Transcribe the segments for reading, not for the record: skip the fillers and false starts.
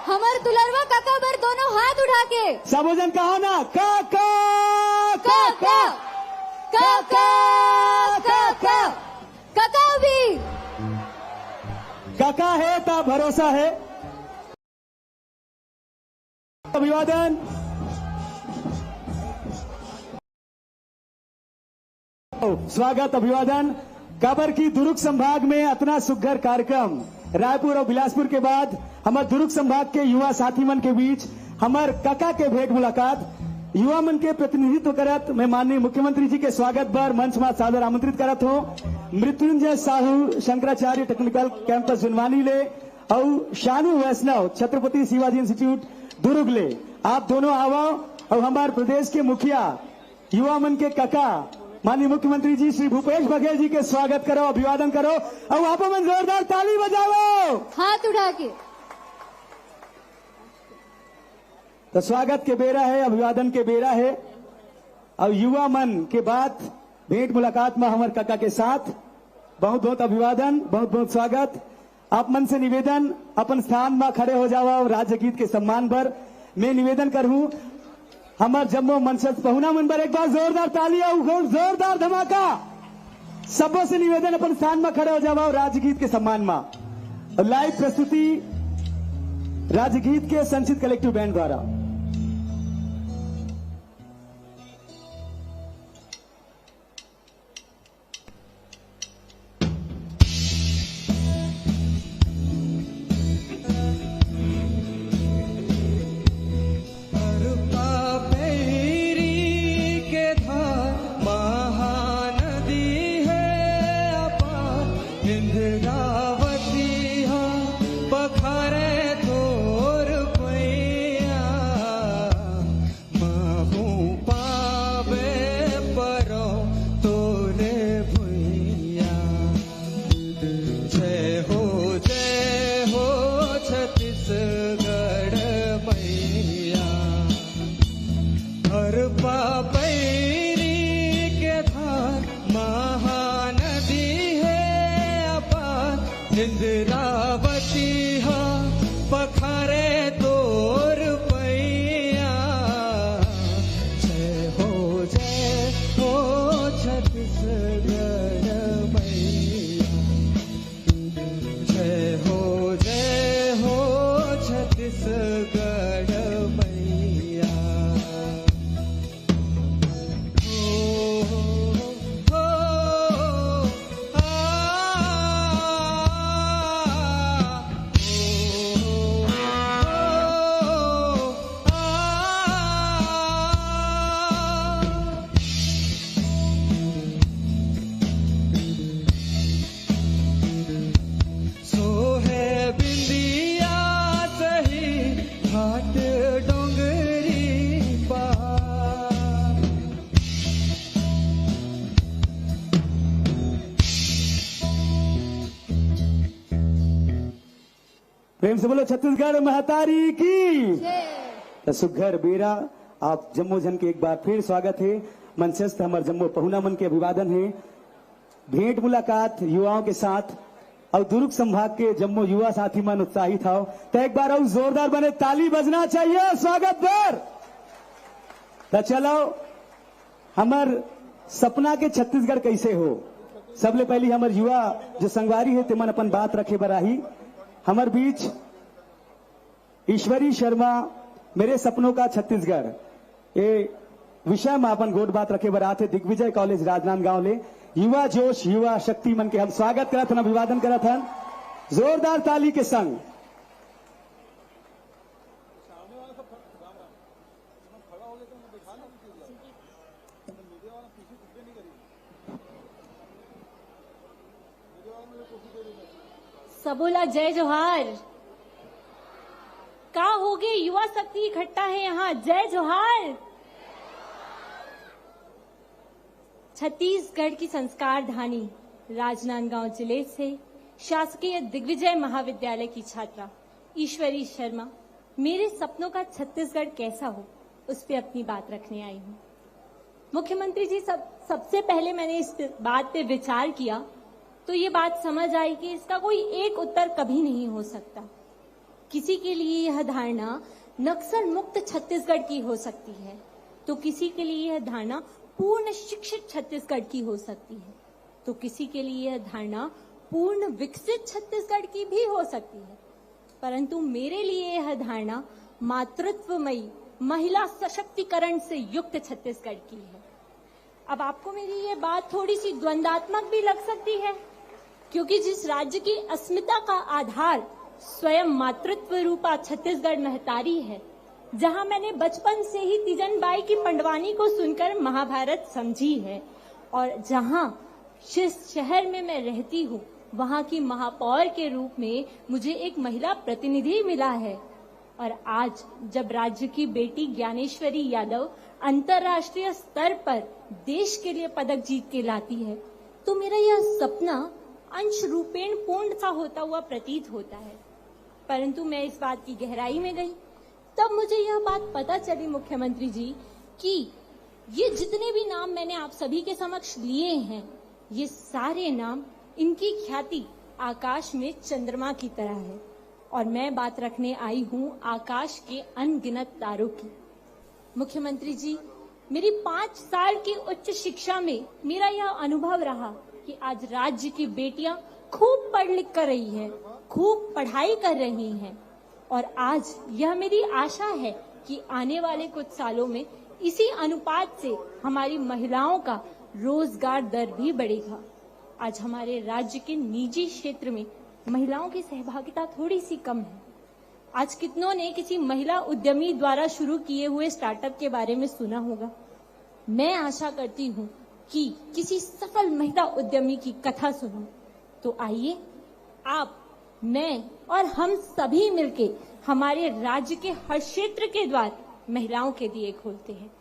हमर दुलरवा काका बर दोनों हाथ उठा के सबोजन कहो ना काका काका काका काका काका भी काका है ता भरोसा है। अभिवादन स्वागत अभिवादन। काबर की दुर्ग संभाग में इतना सुघर कार्यक्रम रायपुर और बिलासपुर के बाद हमारे दुर्ग संभाग के युवा साथी मन के बीच हमार काका के भेंट मुलाकात युवा मन के प्रतिनिधित्व करत मैं माननीय मुख्यमंत्री जी के स्वागत पर मंच में सादर आमंत्रित करत हूं। मृत्युंजय साहू शंकराचार्य टेक्निकल कैंपस जुनवानी ले और शानू वैष्णव छत्रपति शिवाजी इंस्टीट्यूट दुर्ग ले आप दोनों आओ और हमारे प्रदेश के मुखिया युवा मन के काका माननीय मुख्यमंत्री जी श्री भूपेश बघेल जी के स्वागत करो अभिवादन करो और आप मन जोरदार ताली बजाओ हाथ उठा के। तो स्वागत के बेरा है अभिवादन के बेरा है और युवा मन के बाद भेंट मुलाकात में हमारे काका के साथ बहुत बहुत अभिवादन बहुत बहुत स्वागत। आप मन से निवेदन अपन स्थान में खड़े हो जाओ और राज्य गीत के सम्मान पर मैं निवेदन करूं हमार जम्मू मनसद पहुना मन पर एक बार जोरदार ताली और जोरदार धमाका। सबों से निवेदन अपन स्थान में खड़े हो जाओ राजगीत के सम्मान में। लाइव प्रस्तुति राजगीत के संचित कलेक्टिव बैंड द्वारा। इंद्रावती हा पखारे तोर पैया जय हो छत्तीसगढ़ मैया जय हो छत्तीसगढ़ मैया। प्रेम से बोलो छत्तीसगढ़ महतारी की। तो सुघर बेरा आप जम्मू जन के एक बार फिर स्वागत है। मंचस्थ हमारे जम्मू पहुना मन के अभिवादन है। भेंट मुलाकात युवाओं के साथ और दुर्ग संभाग के जम्मू युवा साथी मन उत्साहित हो तो एक बार और जोरदार बने ताली बजना चाहिए स्वागत पर। तो चलो हमार सपना के छत्तीसगढ़ कैसे हो सबले पहली हमारे युवा जो संगवारी है तिमन अपन बात रखे बराही हमार बीच ईश्वरी शर्मा मेरे सपनों का छत्तीसगढ़ ये विषय में अपन गोट बात रखे बराते दिग्विजय कॉलेज राजनांदगांव ले युवा जोश युवा शक्ति मन के हम स्वागत करत हन अभिवादन करत हन जोरदार ताली के संग। सबोला जय जोहार। का हो गए युवा शक्ति इकट्ठा है यहाँ जय जोहार। छत्तीसगढ़ की संस्कार धानी राजनांदगांव जिले से शासकीय दिग्विजय महाविद्यालय की छात्रा ईश्वरी शर्मा मेरे सपनों का छत्तीसगढ़ कैसा हो उस पे अपनी बात रखने आई हूँ। मुख्यमंत्री जी सबसे पहले मैंने इस बात पे विचार किया तो ये बात समझ आई कि इसका कोई एक उत्तर कभी नहीं हो सकता। किसी के लिए यह धारणा नक्सल मुक्त छत्तीसगढ़ की हो सकती है, तो किसी के लिए यह धारणा पूर्ण शिक्षित छत्तीसगढ़ की हो सकती है, तो किसी के लिए यह धारणा पूर्ण विकसित छत्तीसगढ़ की भी हो सकती है। परंतु मेरे लिए यह धारणा मातृत्वमयी महिला सशक्तिकरण से युक्त छत्तीसगढ़ की है। अब आपको मेरी ये बात थोड़ी सी द्वंद्वात्मक भी लग सकती है, क्योंकि जिस राज्य की अस्मिता का आधार स्वयं मातृत्व रूपा छत्तीसगढ़ महतारी है, जहां मैंने बचपन से ही तीजन बाई की पंडवानी को सुनकर महाभारत समझी है, और जहां जिस शहर में मैं रहती हूँ वहां की महापौर के रूप में मुझे एक महिला प्रतिनिधि मिला है, और आज जब राज्य की बेटी ज्ञानेश्वरी यादव अंतर्राष्ट्रीय स्तर पर देश के लिए पदक जीत के लाती है, तो मेरा यह सपना अंश रूपेण पूर्ण सा होता हुआ प्रतीत होता है। परंतु मैं इस बात की गहराई में गई, तब मुझे यह बात पता चली मुख्यमंत्री जी कि ये जितने भी नाम मैंने आप सभी के समक्ष लिए हैं, ये सारे नाम, इनकी ख्याति आकाश में चंद्रमा की तरह है, और मैं बात रखने आई हूँ आकाश के अनगिनत तारों की। मुख्यमंत्री जी, मेरी 5 साल की उच्च शिक्षा में मेरा यह अनुभव रहा कि आज राज्य की बेटियां खूब पढ़ लिख कर रही हैं, खूब पढ़ाई कर रही हैं, और आज यह मेरी आशा है कि आने वाले कुछ सालों में इसी अनुपात से हमारी महिलाओं का रोजगार दर भी बढ़ेगा। आज हमारे राज्य के निजी क्षेत्र में महिलाओं की सहभागिता थोड़ी सी कम है। आज कितनों ने किसी महिला उद्यमी द्वारा शुरू किए हुए स्टार्टअप के बारे में सुना होगा। मैं आशा करती हूँ कि किसी सफल महिला उद्यमी की कथा सुनो। तो आइए आप, मैं और हम सभी मिलके हमारे राज्य के हर क्षेत्र के द्वार महिलाओं के दिए खोलते हैं।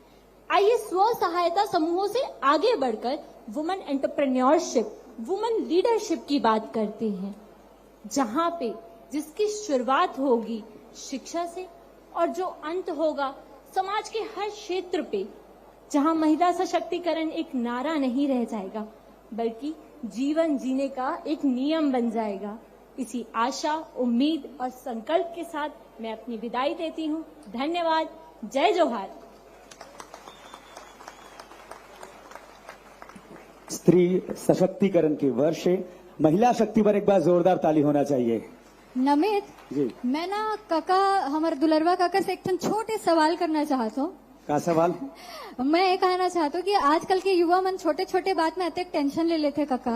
आइए स्व सहायता समूहों से आगे बढ़कर वुमेन एंटरप्रेन्योरशिप, वुमेन लीडरशिप की बात करते हैं, जहां पे जिसकी शुरुआत होगी शिक्षा से और जो अंत होगा समाज के हर क्षेत्र पे, जहां महिला सशक्तिकरण एक नारा नहीं रह जाएगा बल्कि जीवन जीने का एक नियम बन जाएगा। इसी आशा, उम्मीद और संकल्प के साथ मैं अपनी विदाई देती हूं। धन्यवाद। जय जोहार। स्त्री सशक्तिकरण के वर्ष है, महिला शक्ति पर एक बार जोरदार ताली होना चाहिए। नमित जी, मैं ना काका, हमारे दुलरवा काका से एक छोटे सवाल करना चाहता हूँ। का सवाल? मैं ये कहना चाहता हूँ कि आजकल के युवा मन छोटे छोटे बात में अत्यक टेंशन ले लेते काका,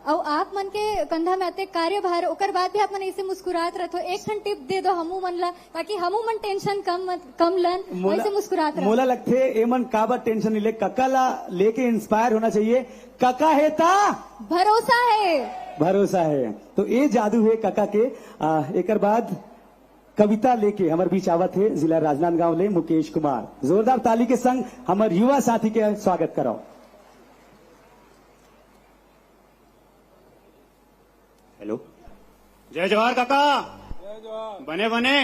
और आप मन के कंधा में अत्यक कार्यभार, ओकर बाद भी आप मन ऐसे मुस्कुरात रहते हो। एक ठन टिप दे दो हमू मन ला, ताकि हमू मन टेंशन कम लन, वैसे मुस्कुरात रहो। मोला लगथे ए मन काबर टेंशन नहीं ले, कका ला लेके इंस्पायर होना चाहिए। कका है ता भरोसा है, भरोसा है, तो ये जादू है कका के। एक बाद कविता लेके हमारे बीच आवत है जिला राजनांदगांव ले मुकेश कुमार। जोरदार ताली के संग हमारे युवा साथी के स्वागत करो। हेलो, जय जोहार काका। बने बने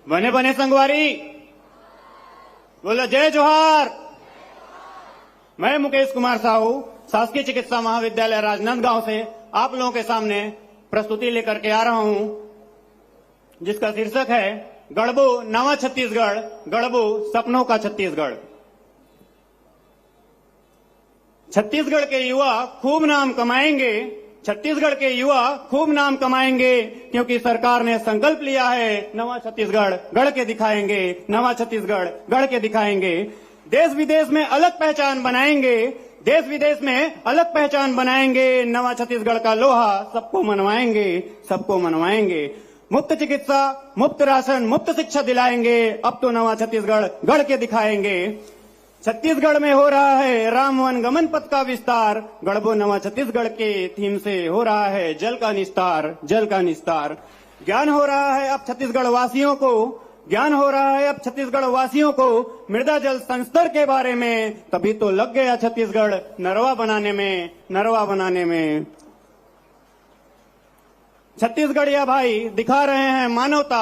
बने बने संगवारी बोलो जय जोहार। मैं मुकेश कुमार साहू, शासकीय चिकित्सा महाविद्यालय राजनांदगांव से आप लोगों के सामने प्रस्तुति लेकर के आ रहा हूं, जिसका शीर्षक है गढ़बो नवा छत्तीसगढ़, गढ़बो सपनों का छत्तीसगढ़। छत्तीसगढ़ के युवा खूब नाम कमाएंगे, छत्तीसगढ़ के युवा खूब नाम कमाएंगे, क्योंकि सरकार ने संकल्प लिया है नवा छत्तीसगढ़ गढ़ के दिखाएंगे, नवा छत्तीसगढ़ गढ़ के दिखाएंगे। देश विदेश में अलग पहचान बनाएंगे, देश विदेश में अलग पहचान बनाएंगे। नवा छत्तीसगढ़ का लोहा सबको मनवाएंगे, सबको मनवाएंगे। मुफ्त चिकित्सा, मुफ्त राशन, मुफ्त शिक्षा दिलाएंगे। अब तो नवा छत्तीसगढ़ गढ़ के दिखाएंगे। छत्तीसगढ़ में हो रहा है राम वन गमन पथ का विस्तार, गढ़बो नवा छत्तीसगढ़ के थीम से हो रहा है जल का निस्तार, जल का निस्तार। ज्ञान हो रहा है अब छत्तीसगढ़ वासियों को, ज्ञान हो रहा है अब छत्तीसगढ़ वासियों को मृदा जल संस्तर के बारे में। तभी तो लग गया छत्तीसगढ़ नरवा बनाने में, नरवा बनाने में। छत्तीसगढ़िया भाई दिखा रहे हैं मानवता,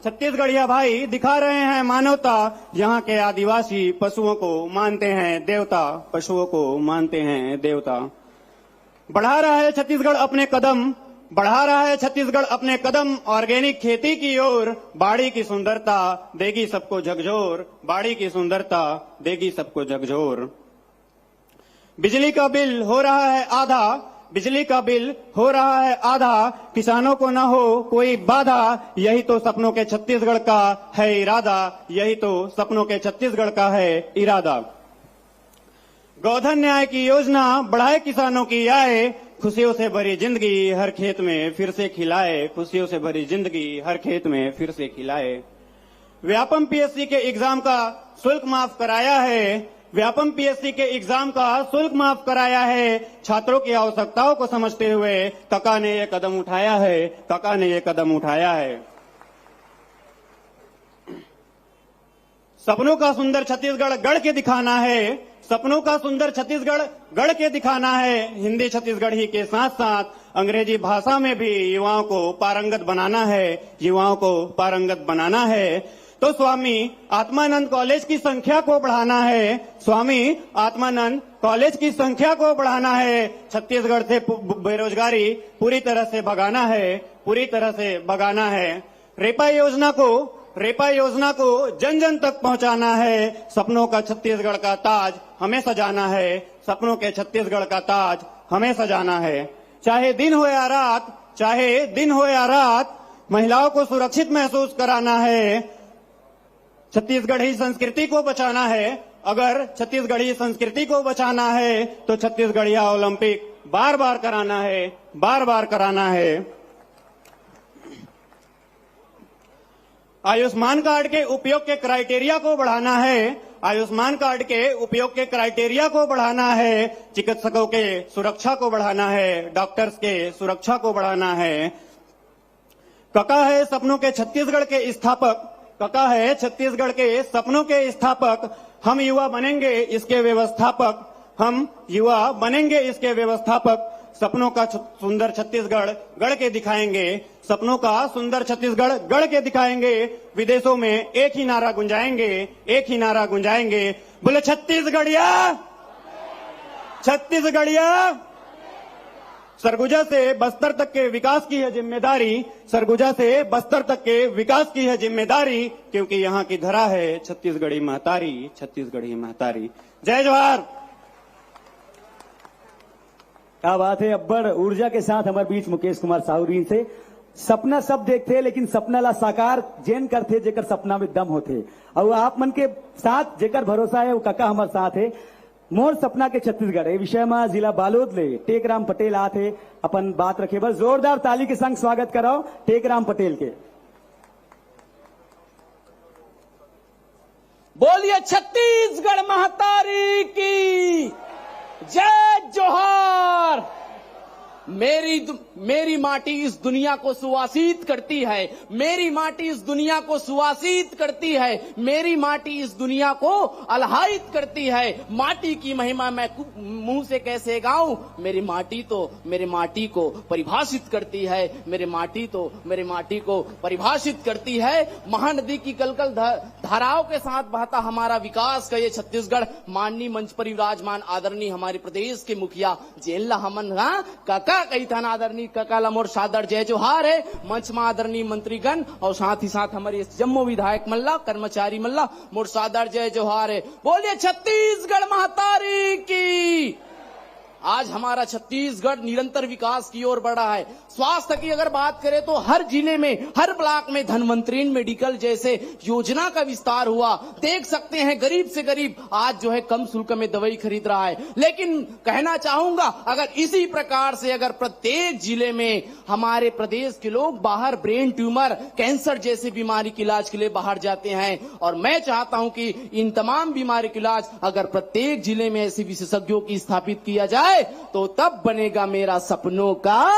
छत्तीसगढ़िया भाई दिखा रहे हैं मानवता। यहाँ के आदिवासी पशुओं को मानते हैं देवता, पशुओं को मानते हैं देवता। बढ़ा रहा है छत्तीसगढ़ अपने कदम, बढ़ा रहा है छत्तीसगढ़ अपने कदम ऑर्गेनिक खेती की ओर। बाड़ी की सुंदरता देगी सबको झकझोर, बाड़ी की सुंदरता देगी सबको झकझोर। बिजली का बिल हो रहा है आधा, बिजली का बिल हो रहा है आधा, किसानों को न हो कोई बाधा, यही तो सपनों के छत्तीसगढ़ का है इरादा, यही तो सपनों के छत्तीसगढ़ का है इरादा। गोधन न्याय की योजना बढ़ाए किसानों की आय, खुशियों से भरी जिंदगी हर खेत में फिर से खिलाए, खुशियों से भरी जिंदगी हर खेत में फिर से खिलाए। व्यापम पीएससी के एग्जाम का शुल्क माफ कराया है, व्यापम पीएससी के एग्जाम का शुल्क माफ कराया है, छात्रों की आवश्यकताओं को समझते हुए काका ने ये कदम उठाया है, काका ने ये कदम उठाया है। सपनों का सुंदर छत्तीसगढ़ गढ़ के दिखाना है, सपनों का सुंदर छत्तीसगढ़ गढ़ के दिखाना है, हिंदी छत्तीसगढ़ी के साथ साथ अंग्रेजी भाषा में भी युवाओं को पारंगत बनाना है, युवाओं को पारंगत बनाना है। तो स्वामी आत्मानंद कॉलेज की संख्या को बढ़ाना है, स्वामी आत्मानंद कॉलेज की संख्या को बढ़ाना है, छत्तीसगढ़ से बेरोजगारी पूरी तरह से भगाना है, पूरी तरह से भगाना है। रेपा योजना को जन जन तक पहुंचाना है, सपनों का छत्तीसगढ़ का ताज हमें सजाना है, सपनों के छत्तीसगढ़ का ताज हमें सजाना है। चाहे दिन हो या रात, चाहे दिन हो या रात, महिलाओं को सुरक्षित महसूस कराना है, छत्तीसगढ़ी संस्कृति को बचाना है। अगर छत्तीसगढ़ी संस्कृति को बचाना है तो छत्तीसगढ़िया ओलंपिक बार बार कराना है, बार बार कराना है। आयुष्मान कार्ड के उपयोग के क्राइटेरिया को बढ़ाना है, आयुष्मान कार्ड के उपयोग के क्राइटेरिया को बढ़ाना है, चिकित्सकों के सुरक्षा को बढ़ाना है, डॉक्टर्स के सुरक्षा को बढ़ाना है। काका है सपनों के छत्तीसगढ़ के स्थापक, काका है छत्तीसगढ़ के सपनों के स्थापक, हम युवा बनेंगे इसके व्यवस्थापक, हम युवा बनेंगे इसके व्यवस्थापक। सपनों का सुंदर छत्तीसगढ़ गढ़ के दिखाएंगे, सपनों का सुंदर छत्तीसगढ़ गढ़ के दिखाएंगे। विदेशों में एक ही नारा गुंजाएंगे, एक ही नारा गुंजाएंगे, बोले छत्तीसगढ़िया, छत्तीसगढ़िया। सरगुजा से बस्तर तक के विकास की है जिम्मेदारी, सरगुजा से बस्तर तक के विकास की है जिम्मेदारी, क्योंकि यहाँ की धरा है छत्तीसगढ़ी महतारी, छत्तीसगढ़ी महतारी। जय जवाहर। क्या बात है, अब्बड़ ऊर्जा के साथ हमारे बीच मुकेश कुमार साहू जी से। सपना सब देखते लेकिन सपना ला साकार जेन करते जेकर सपना में दम होते, और आप मन के साथ जेकर भरोसा है वो काका हमारे साथ है। मोर सपना के छत्तीसगढ़ ए विषय में जिला बालोद ले टेकराम पटेल आते अपन बात रखे, बस जोरदार ताली के संग स्वागत कराओ टेकराम पटेल के। बोलिए छत्तीसगढ़ महतारी की जय जोहार। मेरी माटी इस दुनिया को सुवासित करती है, मेरी माटी इस दुनिया को सुवासित करती है, मेरी माटी इस दुनिया को अलहाइत करती है। माटी की महिमा मैं मुंह से कैसे गाऊं, मेरी माटी तो मेरे माटी को परिभाषित करती है, मेरे माटी तो मेरे माटी को परिभाषित करती है। महानदी की कलकल धाराओं के साथ बहता हमारा विकास का ये छत्तीसगढ़, माननीय मंच पर विराजमान आदरणीय हमारे प्रदेश के मुखिया जेला हमन काका कई थाना आदरणीय काका मोर सादर जय जोहार है। मंच में आदरणीय मंत्रीगण और साथ ही साथ हमारे जम्मू विधायक मल्ला कर्मचारी मल्ला मोर सादर जय जोहार है। बोलिए छत्तीसगढ़ महतारी की। आज हमारा छत्तीसगढ़ निरंतर विकास की ओर बढ़ रहा है। स्वास्थ्य की अगर बात करें तो हर जिले में, हर ब्लॉक में धनवंतरी मेडिकल जैसे योजना का विस्तार हुआ। देख सकते हैं गरीब से गरीब आज जो है कम शुल्क में दवाई खरीद रहा है। लेकिन कहना चाहूंगा अगर इसी प्रकार से अगर प्रत्येक जिले में हमारे प्रदेश के लोग बाहर ब्रेन ट्यूमर, कैंसर जैसे बीमारी के इलाज के लिए बाहर जाते हैं, और मैं चाहता हूं कि इन तमाम बीमारी के इलाज अगर प्रत्येक जिले में ऐसे विशेषज्ञों की स्थापित किया जाए तो तब बनेगा मेरा सपनों का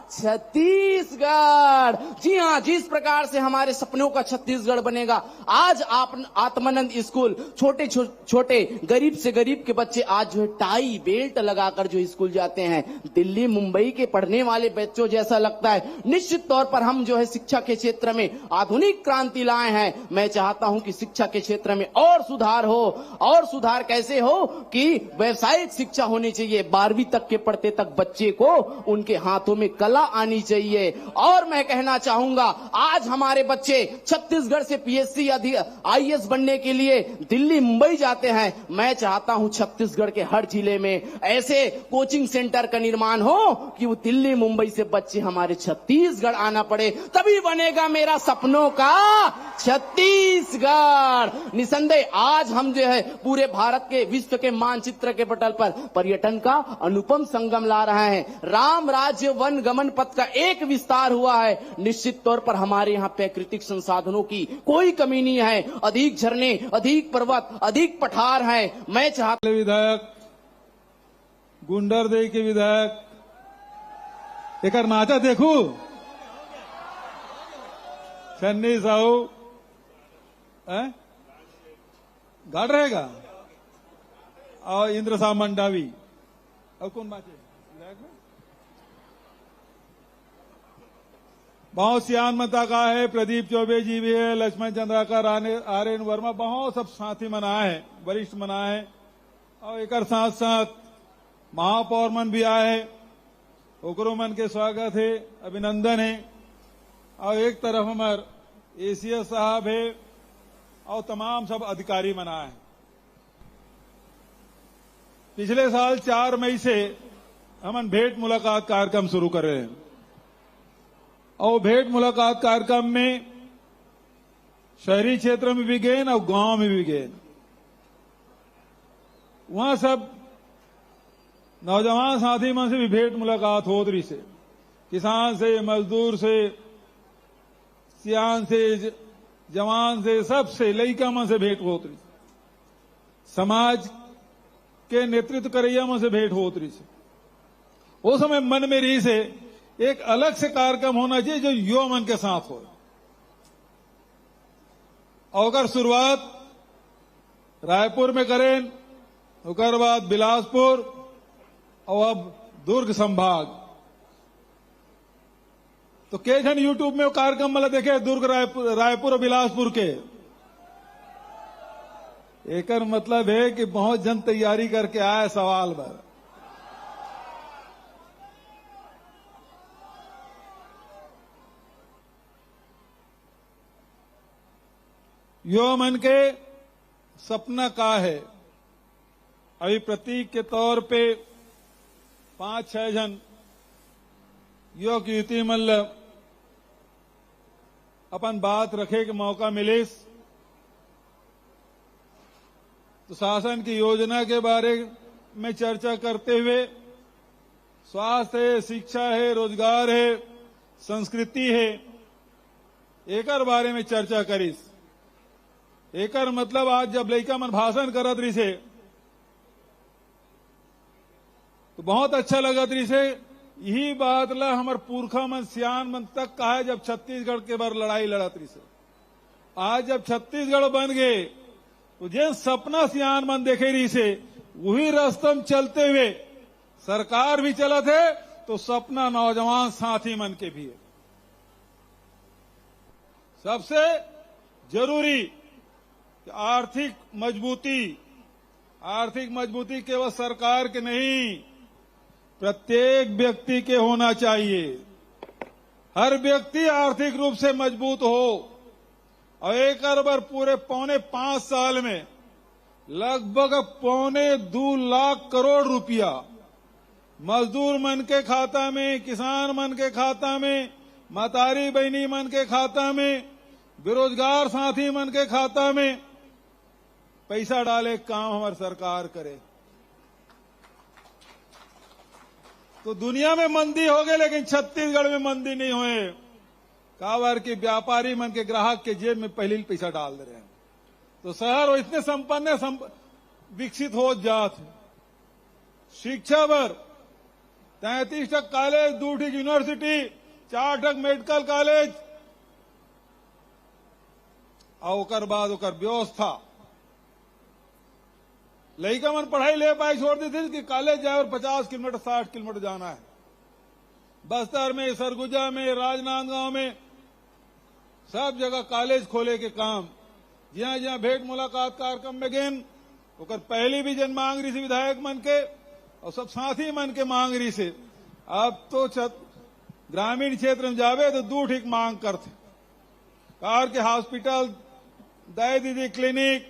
छत्तीसगढ़। जी हां, जिस प्रकार से हमारे सपनों का छत्तीसगढ़ बनेगा। आज आप आत्मानंद स्कूल, छोटे छोटे गरीब से गरीब के बच्चे आज जो है टाई बेल्ट लगाकर जो स्कूल जाते हैं, दिल्ली मुंबई के पढ़ने वाले बच्चों जैसा लगता है। निश्चित तौर पर हम जो है शिक्षा के क्षेत्र में आधुनिक क्रांति लाए हैं। मैं चाहता हूं कि शिक्षा के क्षेत्र में और सुधार हो, और सुधार कैसे हो कि व्यावसायिक शिक्षा होनी चाहिए। 12वीं तक के पढ़ते तक बच्चे को उनके हाथों में कला आनी चाहिए। और मैं कहना चाहूंगा, आज हमारे बच्चे छत्तीसगढ़ से पीएससी आईएएस बनने के लिए दिल्ली मुंबई जाते हैं। मैं चाहता हूं छत्तीसगढ़ के हर जिले में ऐसे कोचिंग सेंटर का निर्माण हो कि वो दिल्ली मुंबई से बच्चे हमारे छत्तीसगढ़ आना पड़े, तभी बनेगा मेरा सपनों का छत्तीसगढ़। निसंदेह आज हम जो है पूरे भारत के विश्व के मानचित्र के पटल पर पर्यटन का अनुपम संगम ला रहे हैं। राम राज्य वन गमन पथ का एक विस्तार हुआ है। निश्चित तौर पर हमारे यहाँ प्राकृतिक संसाधनों की कोई कमी नहीं है। अधिक झरने, अधिक पर्वत, अधिक पठार हैं। मैं चाहता विधायक गुंडरदेही के विधायक एक नाचा देखू छन्नी साहू गाड़ रहेगा और इंद्र साह मंडावी और कौन बाचे विधायक में बहुत सियान मता का है, प्रदीप चौबे जी भी है, लक्ष्मण चंद्राकर, आर्यन वर्मा, बहुत सब साथी मनाए हैं, वरिष्ठ मनाए हैं। और एक साथ साथ महापौर मन भी आए हैं, ओकरो मन के स्वागत है, अभिनंदन है। और एक तरफ हमारे एसीएस साहब है और तमाम सब अधिकारी मनाए हैं। पिछले साल 4 मई से हम भेंट मुलाकात कार्यक्रम शुरू कर रहे हैं और भेंट मुलाकात कार्यक्रम में शहरी क्षेत्र में भी गए और गांव में भी गए। वहां सब नौजवान साथी मन से भी भेंट मुलाकात हो रही से, किसान से, मजदूर से, सियान से, जवान से, सबसे लइका मन से भेंट होत रही, समाज के नेतृत्व करैया मन से भेंट होत रही से। वो समय मन में रही से एक अलग से कार्यक्रम होना चाहिए जो युवा मन के साथ हो। और अगर शुरुआत रायपुर में करें, उसके बाद बिलासपुर और अब दुर्ग संभाग, तो के जन यूट्यूब में वो कार्यक्रम मतलब देखे दुर्ग रायपुर और बिलासपुर के। एक मतलब है कि बहुत जन तैयारी करके आए सवाल पर। युवा मन के सपना का है। अभी प्रतीक के तौर पे 5-6 जन युवक युवती मतलब अपन बात रखे के मौका मिले तो शासन की योजना के बारे में चर्चा करते हुए स्वास्थ्य है, शिक्षा है, रोजगार है, संस्कृति है, एकर बारे में चर्चा करीस। एकर मतलब आज जब लड़का मन भाषण करत रही से तो बहुत अच्छा लगत रही से। यही बात ला हमार पुरखा मन सियान मन तक कहा है जब छत्तीसगढ़ के बार लड़ाई लड़त रही से। आज जब छत्तीसगढ़ बन गए तो जे सपना सियान मन देखे रही से वही रास्तम चलते हुए सरकार भी चलत है, तो सपना नौजवान साथी मन के भी है। सबसे जरूरी आर्थिक मजबूती केवल सरकार के नहीं, प्रत्येक व्यक्ति के होना चाहिए। हर व्यक्ति आर्थिक रूप से मजबूत हो। और एक बार पूरे 4.5 साल में लगभग 2.25 लाख करोड़ रुपया मजदूर मन के खाता में, किसान मन के खाता में, मतारी बहनी मन के खाता में, बेरोजगार साथी मन के खाता में पैसा डाले काम हमारी सरकार करे। तो दुनिया में मंदी हो गई लेकिन छत्तीसगढ़ में मंदी नहीं हुए। काबर की व्यापारी मन के ग्राहक के जेब में पहले पैसा डाल दे रहे हैं, तो शहर इतने संपन्न विकसित हो जाते। शिक्षा पर 33 तक कॉलेज, 2 यूनिवर्सिटी, 4 तक मेडिकल कॉलेज और ओकर बाद ओकर व्यवस्था लड़का मन पढ़ाई ले पाए छोड़ दी थी कि कॉलेज जाए और 50 किलोमीटर 60 किलोमीटर जाना है। बस्तर में, सरगुजा में, राजनांदगांव में सब जगह कॉलेज खोले के काम। जहां जहां भेंट मुलाकात कार्यक्रम में गेन ओकर पहली भी जन मांग रही थी विधायक मन के और सब साथी मन के मांग रही से। अब तो ग्रामीण क्षेत्र में जावे तो 2 ठीक मांग करते, कार के हॉस्पिटल, दया दीदी क्लिनिक,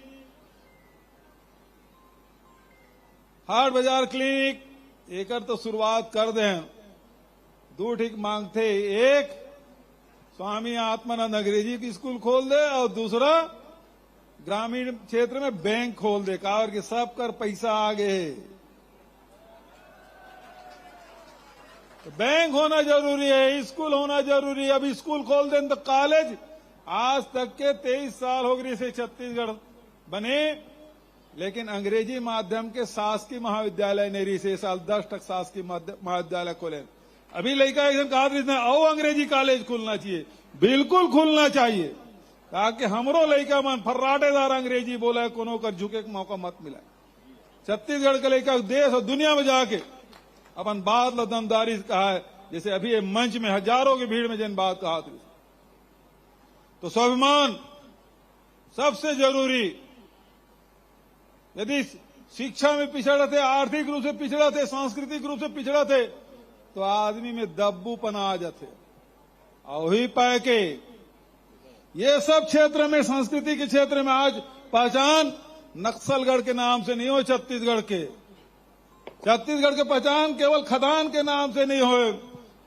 हाट बाजार क्लिनिक, एक तो शुरुआत कर दें। 2 ठीक मांगते, एक स्वामी आत्मानंद अंग्रेजी की स्कूल खोल दे और दूसरा ग्रामीण क्षेत्र में बैंक खोल दे, कार के सब कर पैसा आ गए। तो बैंक होना जरूरी है, स्कूल होना जरूरी है। अब स्कूल खोल दें तो कॉलेज, आज तक के 23 साल हो गए से छत्तीसगढ़ बने, लेकिन अंग्रेजी माध्यम के शासकीय महाविद्यालय नहीं रही से। साल 10 शासकीय महाविद्यालय खोले। अभी लड़का एकदम कहा और अंग्रेजी कॉलेज खुलना चाहिए, बिल्कुल खुलना चाहिए, ताकि हमरो लड़का मन फर्राटेदार अंग्रेजी बोला है, कोनो कर झुके का मौका मत मिला। छत्तीसगढ़ के लड़का देश और दुनिया में जाके अपन बात लो दमदारी से कहा है, जैसे अभी ये मंच में हजारों की भीड़ में जिन बात कहा थी। तो स्वाभिमान सबसे जरूरी। यदि शिक्षा में पिछड़ा थे, आर्थिक रूप से पिछड़ा थे, सांस्कृतिक रूप से पिछड़ा थे, तो आदमी में दब्बूपना आ जाते। और ही पाए के ये सब क्षेत्र में, संस्कृति के क्षेत्र में आज पहचान नक्सलगढ़ के नाम से नहीं हो, छत्तीसगढ़ के पहचान केवल खदान के नाम से नहीं हो।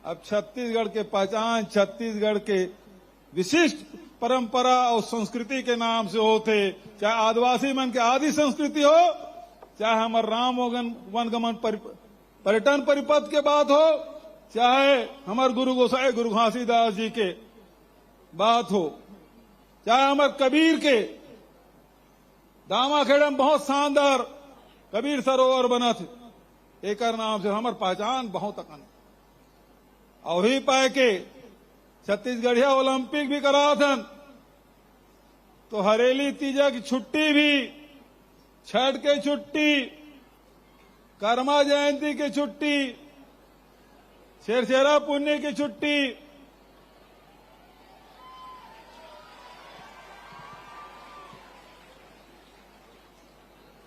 अब छत्तीसगढ़ के पहचान छत्तीसगढ़ के विशिष्ट परंपरा और संस्कृति के नाम से होते। चाहे आदिवासी मन के आदि संस्कृति हो, चाहे हमारे राम वनगमन पर्यटन परिपथ के बात हो, चाहे हमारे गुरु गोसाई गुरु घासीदास जी के बात हो, चाहे हमारे कबीर के दामाखेड़ा में बहुत शानदार कबीर सरोवर बना थे, एक नाम से हमार पहचान बहुत अकन। और ही पाए के छत्तीसगढ़िया ओलंपिक भी करा था, तो हरेली तीजा की छुट्टी भी, छठ के छुट्टी, कर्मा जयंती की छुट्टी, शेरशेरा पुण्य की छुट्टी,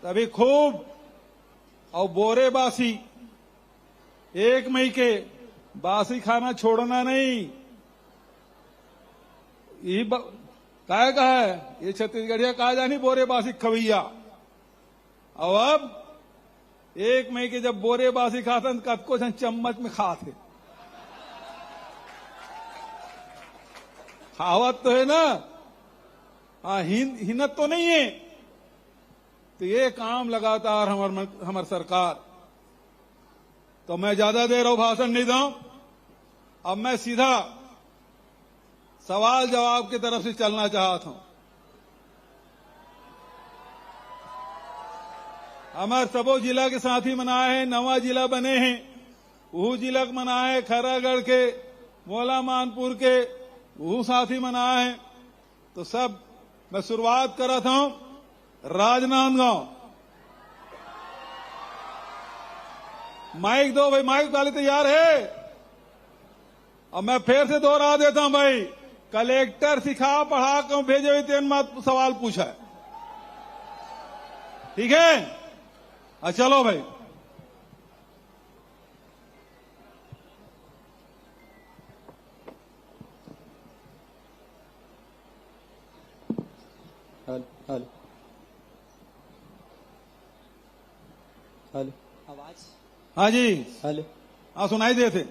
तभी खूब। और बोरे बासी 1 मई के बासी खाना छोड़ना नहीं। यही कहा है ये छत्तीसगढ़िया कहा जानी बोरे बासी खवैया। और अब 1 मई के जब बोरे बासी खाते कतको जन चम्मच में खाते, खावत तो है ना, हाँ हिन्नत तो नहीं है। तो ये काम लगातार हमार सरकार। तो मैं ज्यादा देर और भाषण नहीं दूं, अब मैं सीधा सवाल जवाब की तरफ से चलना चाहता हूं। हमारे सबो जिला के साथी मनाए हैं, 9वां जिला बने हैं, वो जिला मनाए, खैरागढ़ के, मोला मानपुर के वो साथी मनाए हैं। तो सब मैं शुरुआत कर रहा हूं राजनांदगांव। माइक दो भाई, माइक वाले तैयार है। अब मैं फिर से दोहरा देता हूं भाई, कलेक्टर सिखा पढ़ा कर भेजे तेन मत सवाल पूछा है, ठीक है? चलो भाई। हेलो हेलो, आवाज? हाँ जी, हेलो, हाँ सुनाई देते।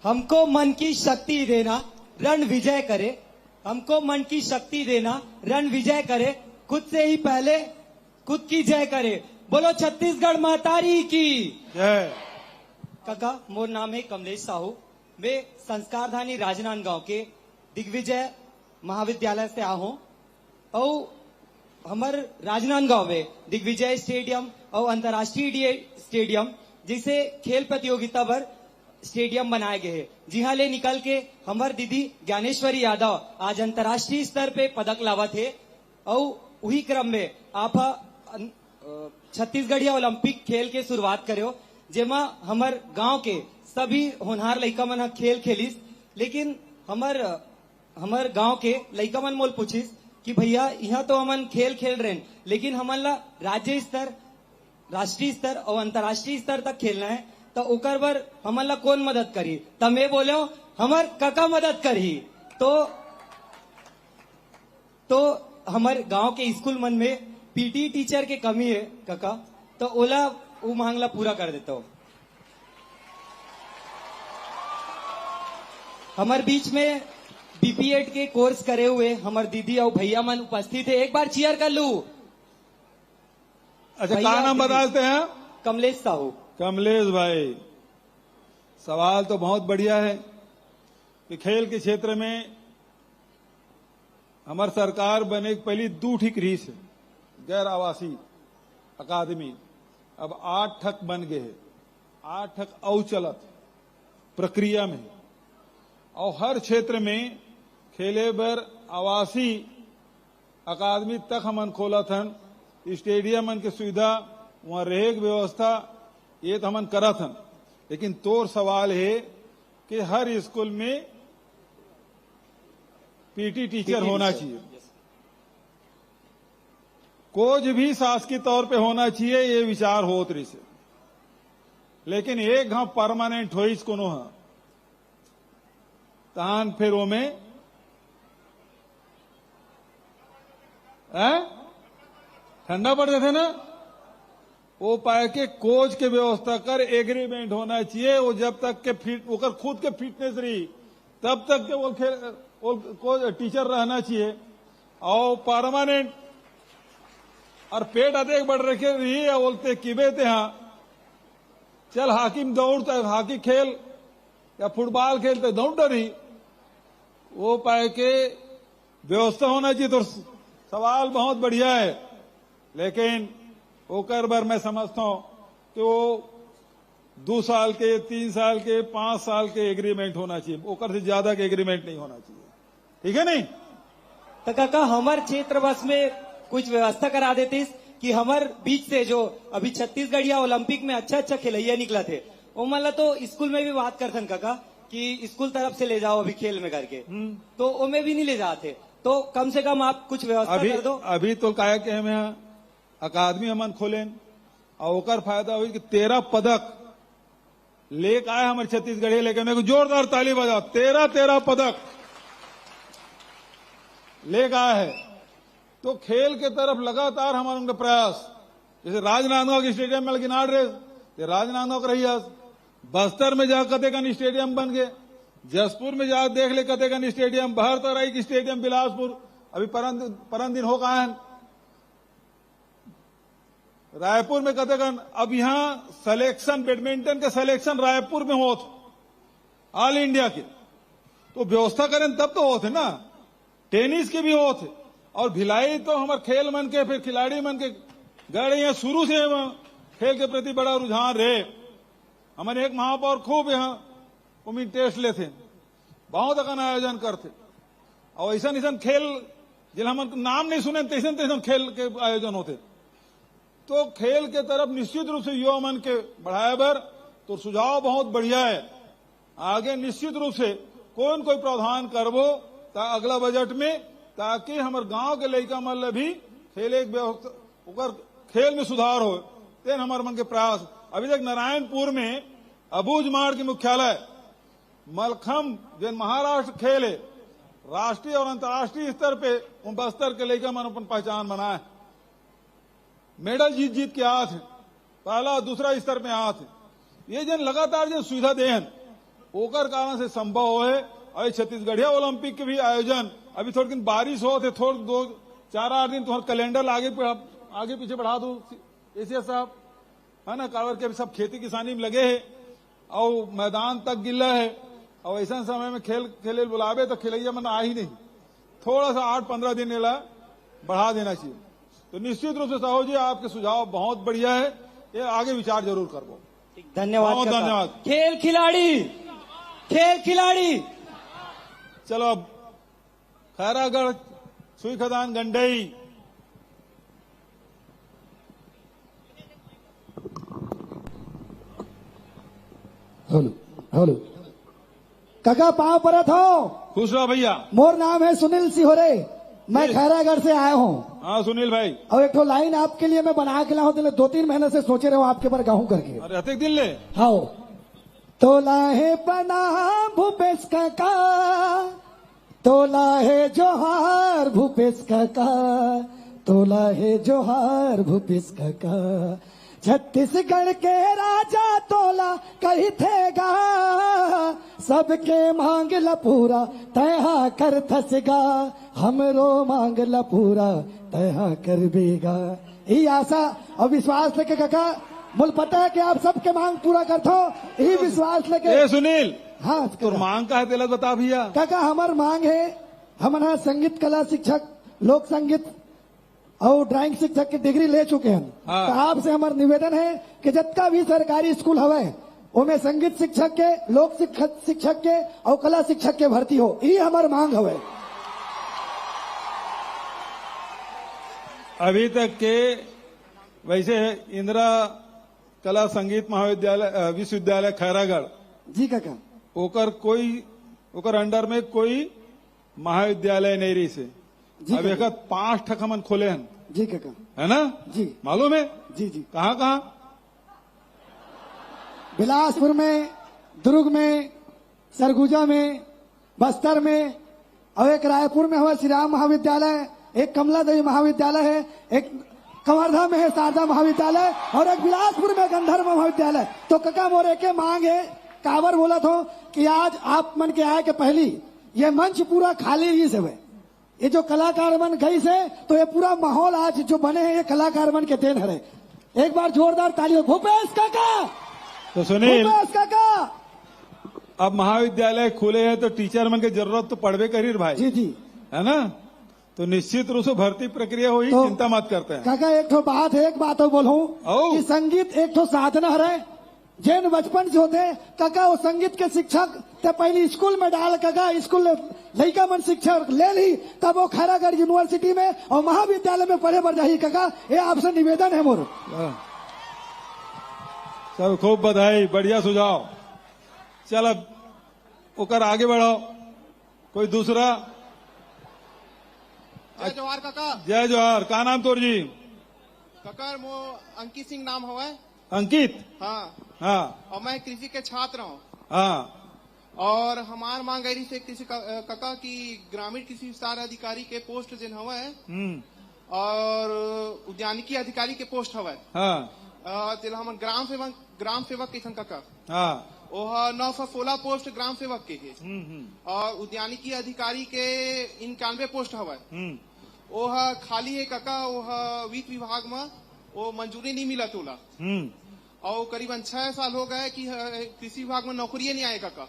हमको मन की शक्ति देना, रण विजय करे। हमको मन की शक्ति देना, रण विजय करे। खुद से ही पहले खुद की जय करे। बोलो छत्तीसगढ़ मातारी की जय। काका, मोर नाम है कमलेश साहू। मैं संस्कारधानी राजनांदगांव के दिग्विजय महाविद्यालय से आ हूँ। और हमार राजनांदगांव में दिग्विजय स्टेडियम और अंतर्राष्ट्रीय स्टेडियम जिसे खेल प्रतियोगिता पर स्टेडियम बनाए गए हैं। जी हाँ, ले निकल के हमार दीदी ज्ञानेश्वरी यादव आज अंतर्राष्ट्रीय स्तर पे पदक लावा थे। और वही क्रम में आप छत्तीसगढ़िया ओलंपिक खेल के शुरुआत करो, जेमा हमार गांव के सभी होनहार लड़का मन खेल खेलिस। लेकिन हमार गांव के लड़का मन मोल पूछिस कि भैया यहाँ तो हमन खेल खेल रहे, लेकिन हमन ला राज्य स्तर राष्ट्रीय स्तर और अंतर्राष्ट्रीय स्तर तक खेलना है तो ओकर बर हमन ला कौन मदद करी? तब मैं बोले हमर काका मदद करी। तो हमारे गांव के स्कूल मन में पीटी टीचर के कमी है काका, तो ओला वो मांगला पूरा कर देता हूँ। हमारे बीच में बीपीएड के कोर्स करे हुए हमारे दीदी और भैया मन उपस्थित है, एक बार चीयर कर लू। अच्छा, क्या नाम बताते हैं? कमलेश साहू। कमलेश भाई, सवाल तो बहुत बढ़िया है कि खेल के क्षेत्र में हमारी सरकार बने पहली 2 ठीक रही से गैर आवासीय अकादमी, अब 8 ठक बन गए है। 8 ठक औ चलत प्रक्रिया में, और हर क्षेत्र में खेले बर आवासीय अकादमी तक हमन खोला थन। स्टेडियम मन के सुविधा, वहां रहे की व्यवस्था, ये तो हमन करा थन। लेकिन तोर सवाल है कि हर स्कूल में पीटी टीचर होना चाहिए, कोच भी शासकीय तौर पे होना चाहिए, ये विचार होत रही से। लेकिन एक हाँ परमानेंट हो कोनो है तहान फिर वो में ठंडा पड़ जाते ना, वो पाए के कोच के व्यवस्था कर एग्रीमेंट होना चाहिए। वो जब तक के फिट ओकर खुद के फिटनेस रही तब तक के वो खेल कोच टीचर रहना चाहिए। और परमानेंट और पेट अधिक बढ़ रखे रही है, बोलते किबे थे हाँ चल हॉकी में दौड़ता है, हॉकी खेल या फुटबॉल खेलते दौड़ रही, वो पाए के व्यवस्था होना चाहिए। तो सवाल बहुत बढ़िया है, लेकिन ओकर बार मैं समझता हूं कि वो 2 साल के, 3 साल के, 5 साल के एग्रीमेंट होना चाहिए, ओकर से ज्यादा के एग्रीमेंट नहीं होना चाहिए। ठीक है नहीं? तो काका हमारे क्षेत्र बस में कुछ व्यवस्था करा देती कि हमारे बीच से जो अभी छत्तीसगढ़िया ओलंपिक में अच्छा खिलैया निकला थे, वो मतलब तो स्कूल में भी बात करते काका कि स्कूल तरफ से ले जाओ अभी खेल में करके, तो वो में भी नहीं ले जाते। तो कम से कम आप कुछ व्यवस्था कर दो। अभी तो क्या के हम यहाँ अकादमी हमन खोले और ओकर फायदा हुई कि 13 पदक लेके आए हमारे छत्तीसगढ़ लेके। मेरे को जोरदार ताली बजाओ। 13 पदक लेके आए है। तो खेल के तरफ लगातार हमारे उनका प्रयास, जैसे राजनांदगांव के स्टेडियम में लेकिन आड़ रहे, राजनांदगांव का रही, बस्तर में जा कतेकन स्टेडियम बन गए, जसपुर में जा देख ले कतेकन स्टेडियम, बहरतराई की स्टेडियम बिलासपुर अभी परन दिन हो गए हैं, रायपुर में कतेकन। अब यहाँ सिलेक्शन बैडमिंटन के सिलेक्शन रायपुर में होते ऑल इंडिया के, तो व्यवस्था करें तब तो होते ना। टेनिस के भी होते, और भिलाई तो हमारे खेल मन के फिर खिलाड़ी मन के गए यहाँ शुरू से खेल के प्रति बड़ा रुझान रहे। हमारे एक महापौर खूब यहाँ उम्मीद टेस्ट लेते, बहुत अकन आयोजन करते, और ऐसा खेल जिन हम नाम नहीं सुने तैसन खेल के आयोजन होते। तो खेल के तरफ निश्चित रूप से युवा मन के बढ़ाए बर तो सुझाव बहुत बढ़िया है। आगे निश्चित रूप से कोई प्रावधान करबो अगला बजट में, ताकि हमारे गांव के लड़का मन भी खेले खेल में सुधार हो। तेन हमारे मन के प्रयास। अभी तक नारायणपुर में अबूझ माड़ के मुख्यालय मलखम जो महाराष्ट्र खेल है, राष्ट्रीय और अंतर्राष्ट्रीय स्तर पे बस्तर के लड़का मन अपन पहचान बनाए, मेडल जीत के आते, पहला दूसरा स्तर में आते। ये जन लगातार जो सुविधा देहन ओकर कारण से संभव हो है। और छत्तीसगढ़िया ओलंपिक के भी आयोजन अभी थोड़ी दिन बारिश हो थे, थोड़े 2-4-8 दिन तुम्हारा कैलेंडर आगे पीछे बढ़ा दो एशिया साहब, है ना। कावर के सब खेती किसानी में लगे है और मैदान तक गिल्ला है, और ऐसा समय में खेले बुलावे तो खिलैया मन आ ही नहीं। थोड़ा सा 8-15 दिन बढ़ा देना चाहिए। तो निश्चित रूप से साहू जी आपके सुझाव बहुत बढ़िया है, ये आगे विचार जरूर करो। धन्यवाद। बहुत धन्यवाद। खेल खिलाड़ी चलो अब खैरागढ़ सुई खदान गंडई हेलो काका पाँव परत हो। खुश रहो भैया। मोर नाम है सुनील सिहोरे, मैं खैरागढ़ से आया हूँ। हाँ सुनील भाई। और एक तो लाइन आपके लिए मैं बना के लाऊं, 2-3 महीने से सोचे रहो आपके पर गाऊं करके। अरे अतिक दिन ले। हाँ तोला है बना भूपेश काका, तोला है जोहार भूपेश काका, तोला है जोहार भूपेश काका। छत्तीसगढ़ के राजा तोला कही थेगा, सबके मांग ल पूरा तहा कर थसगा, हमरो मांग ल पूरा तहा कर बेगा। यही आशा और विश्वास लेके काका, मुझे पता है कि आप सबके मांग पूरा करते हो, यही विश्वास लेके। ए सुनील, हाँ तो मांग का है तेला बता भैया। काका हमार मांग है, हमारा संगीत कला शिक्षक, लोक संगीत और ड्राइंग शिक्षक की डिग्री ले चुके हैं। हाँ। तो आपसे हमारा निवेदन है कि जितना भी सरकारी स्कूल हवे उनमें संगीत शिक्षक के, लोक शिक्षक के और कला शिक्षक के भर्ती हो, ये हमार मांग हवे। अभी तक के वैसे इंदिरा कला संगीत महाविद्यालय विश्वविद्यालय खैरागढ़ जी काका, ओकर अंडर में कोई महाविद्यालय नहीं रही से। जी अब एक 5 ठक हमन खोले हैं, जी काका, है ना? जी मालूम है? जी जी। कहाँ कहाँ? बिलासपुर में, दुर्ग में, सरगुजा में, बस्तर में, और एक रायपुर में हुआ श्री राम महाविद्यालय, एक कमला देवी महाविद्यालय है, एक कवर्धा में है शारदा महाविद्यालय, और एक बिलासपुर में गंधर्व महाविद्यालय। तो काका मोरे के मांग है, कावर बोला था कि आज आप मन के आए के पहली ये मंच पूरा खाली ही से हुए, ये जो कलाकार मन गई से, तो ये पूरा माहौल आज जो बने हैं ये कलाकार मन के देन है। एक बार जोरदार तालियों भूपेश काका। तो सुनील, भूपेश काका, अब महाविद्यालय खुले हैं तो टीचर मन की जरूरत तो पड़वे करी भाई। जी जी, है ना? तो निश्चित रूप से भर्ती प्रक्रिया हुई, तो चिंता मत करते हैं। काका एक तो बात है, एक बात बोलूं कि संगीत एक तो साधना है, जैन बचपन से होते काका वो संगीत के शिक्षक ते पहले स्कूल में डाल काका, स्कूल लड़का मन शिक्षक ले ली, तब वो खैरागढ़ यूनिवर्सिटी में और महाविद्यालय में पढ़े बढ़ जाइए काका, ये आपसे निवेदन है मोर। सब खूब बधाई, बढ़िया सुझाव। चल अब ओकर आगे बढ़ाओ, कोई दूसरा। जय जोहार काका। जय जोहार। का नाम तोर जी? काका मो अंकित सिंह नाम हवा। अंकित? हाँ हाँ। और मैं कृषि के छात्र हूँ। हाँ। और हमार मांग गई से कृषि काका की ग्रामीण कृषि विस्तार अधिकारी के पोस्ट जिन हवा है, और उद्यानिकी अधिकारी के पोस्ट हवा। हाँ। तिल हम ग्राम सेवक के काका। हाँ। ओह 916 पोस्ट ग्राम सेवक के है, और उद्यानिकी अधिकारी के 91 पोस्ट हवा। ओह खाली है काका, ओह वित्त विभाग में वो मंजूरी नहीं मिला तोला, और करीबन 6 साल हो गए कि कृषि विभाग में नौकरी नहीं आए काका।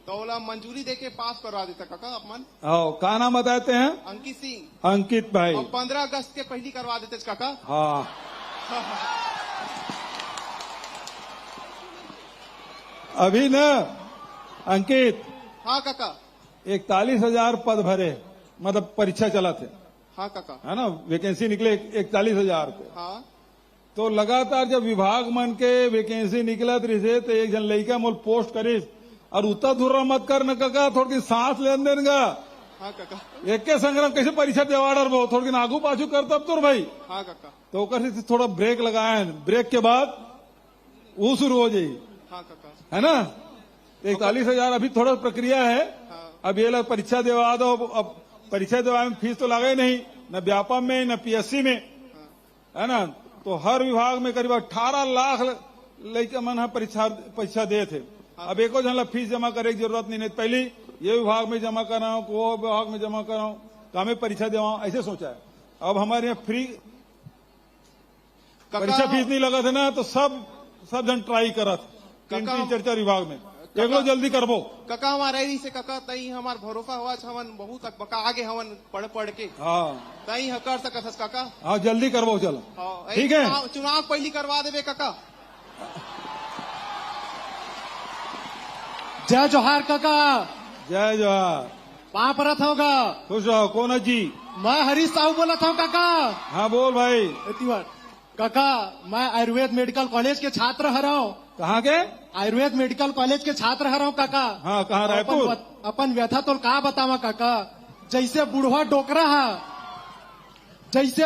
तो ओला मंजूरी देके पास करवा देता काका अपन। का नाम बताते हैं? अंकित सिंह। अंकित भाई। और 15 अगस्त के पहली करवा देते काका। हाँ। अभी न अंकित। हाँ काका। 41,000 पद भरे, मतलब परीक्षा चला थे। हाँ काका। है ना? वैकेंसी निकले 41,000 के। हाँ। तो लगातार जब विभाग मन के वैकेंसी निकलत रही तो एक जन लड़का मोल पोस्ट करीस, और उतना दूर मत कर न काका, थोड़ी सांस लेन देन गा। हाँ काका। एक के संग्राम कैसे परीक्षा देवाड़र वो थोड़ी आगू पाछू करता अब तो भाई। हाँ काका। तो ओकर से थोड़ा ब्रेक लगाए, ब्रेक के बाद वो शुरू हो जाये। हाँ काका। है ना? 41,000 अभी थोड़ा प्रक्रिया है। हाँ। अब ये लोग परीक्षा देवा दो, अब परीक्षा देवा में फीस तो लगे नहीं, न व्यापम में न पीएससी में। है ना? तो हर विभाग में करीब 18 लाख लड़के मन परीक्षा दे थे। अब एको जन फीस जमा करे की जरूरत नहीं, पहले ये विभाग में जमा कराऊं, वो विभाग में जमा कराऊं, कामे परीक्षा देवाऊं, ऐसे सोचा है। अब हमारे यहाँ फ्री परीक्षा फीस नहीं लगा था ना, तो सब जन ट्राई करत 3-4 विभाग में। एक लो जल्दी करबो काका। हमारे रही से काका तई हमार भरोसा हुआ हवन बहुत बका आगे हवन पढ़ के। हाँ। तई कर सकत काका। हाँ जल्दी करबो, चलो ठीक है। चुनाव पहली करवा देवे काका। जय जोहार काका। जय जोहार। वहाँ परत होगा। खुश रहो। कौन है जी? मैं हरीश साहू बोला था काका। हाँ बोल भाई। काका मैं आयुर्वेद मेडिकल कॉलेज के छात्र हराऊं। कहाँ के? आयुर्वेद मेडिकल कॉलेज के छात्र हराऊं काका। हाँ कहाँ? रायपुर। अपन व्यथा तो का बतावा काका, जैसे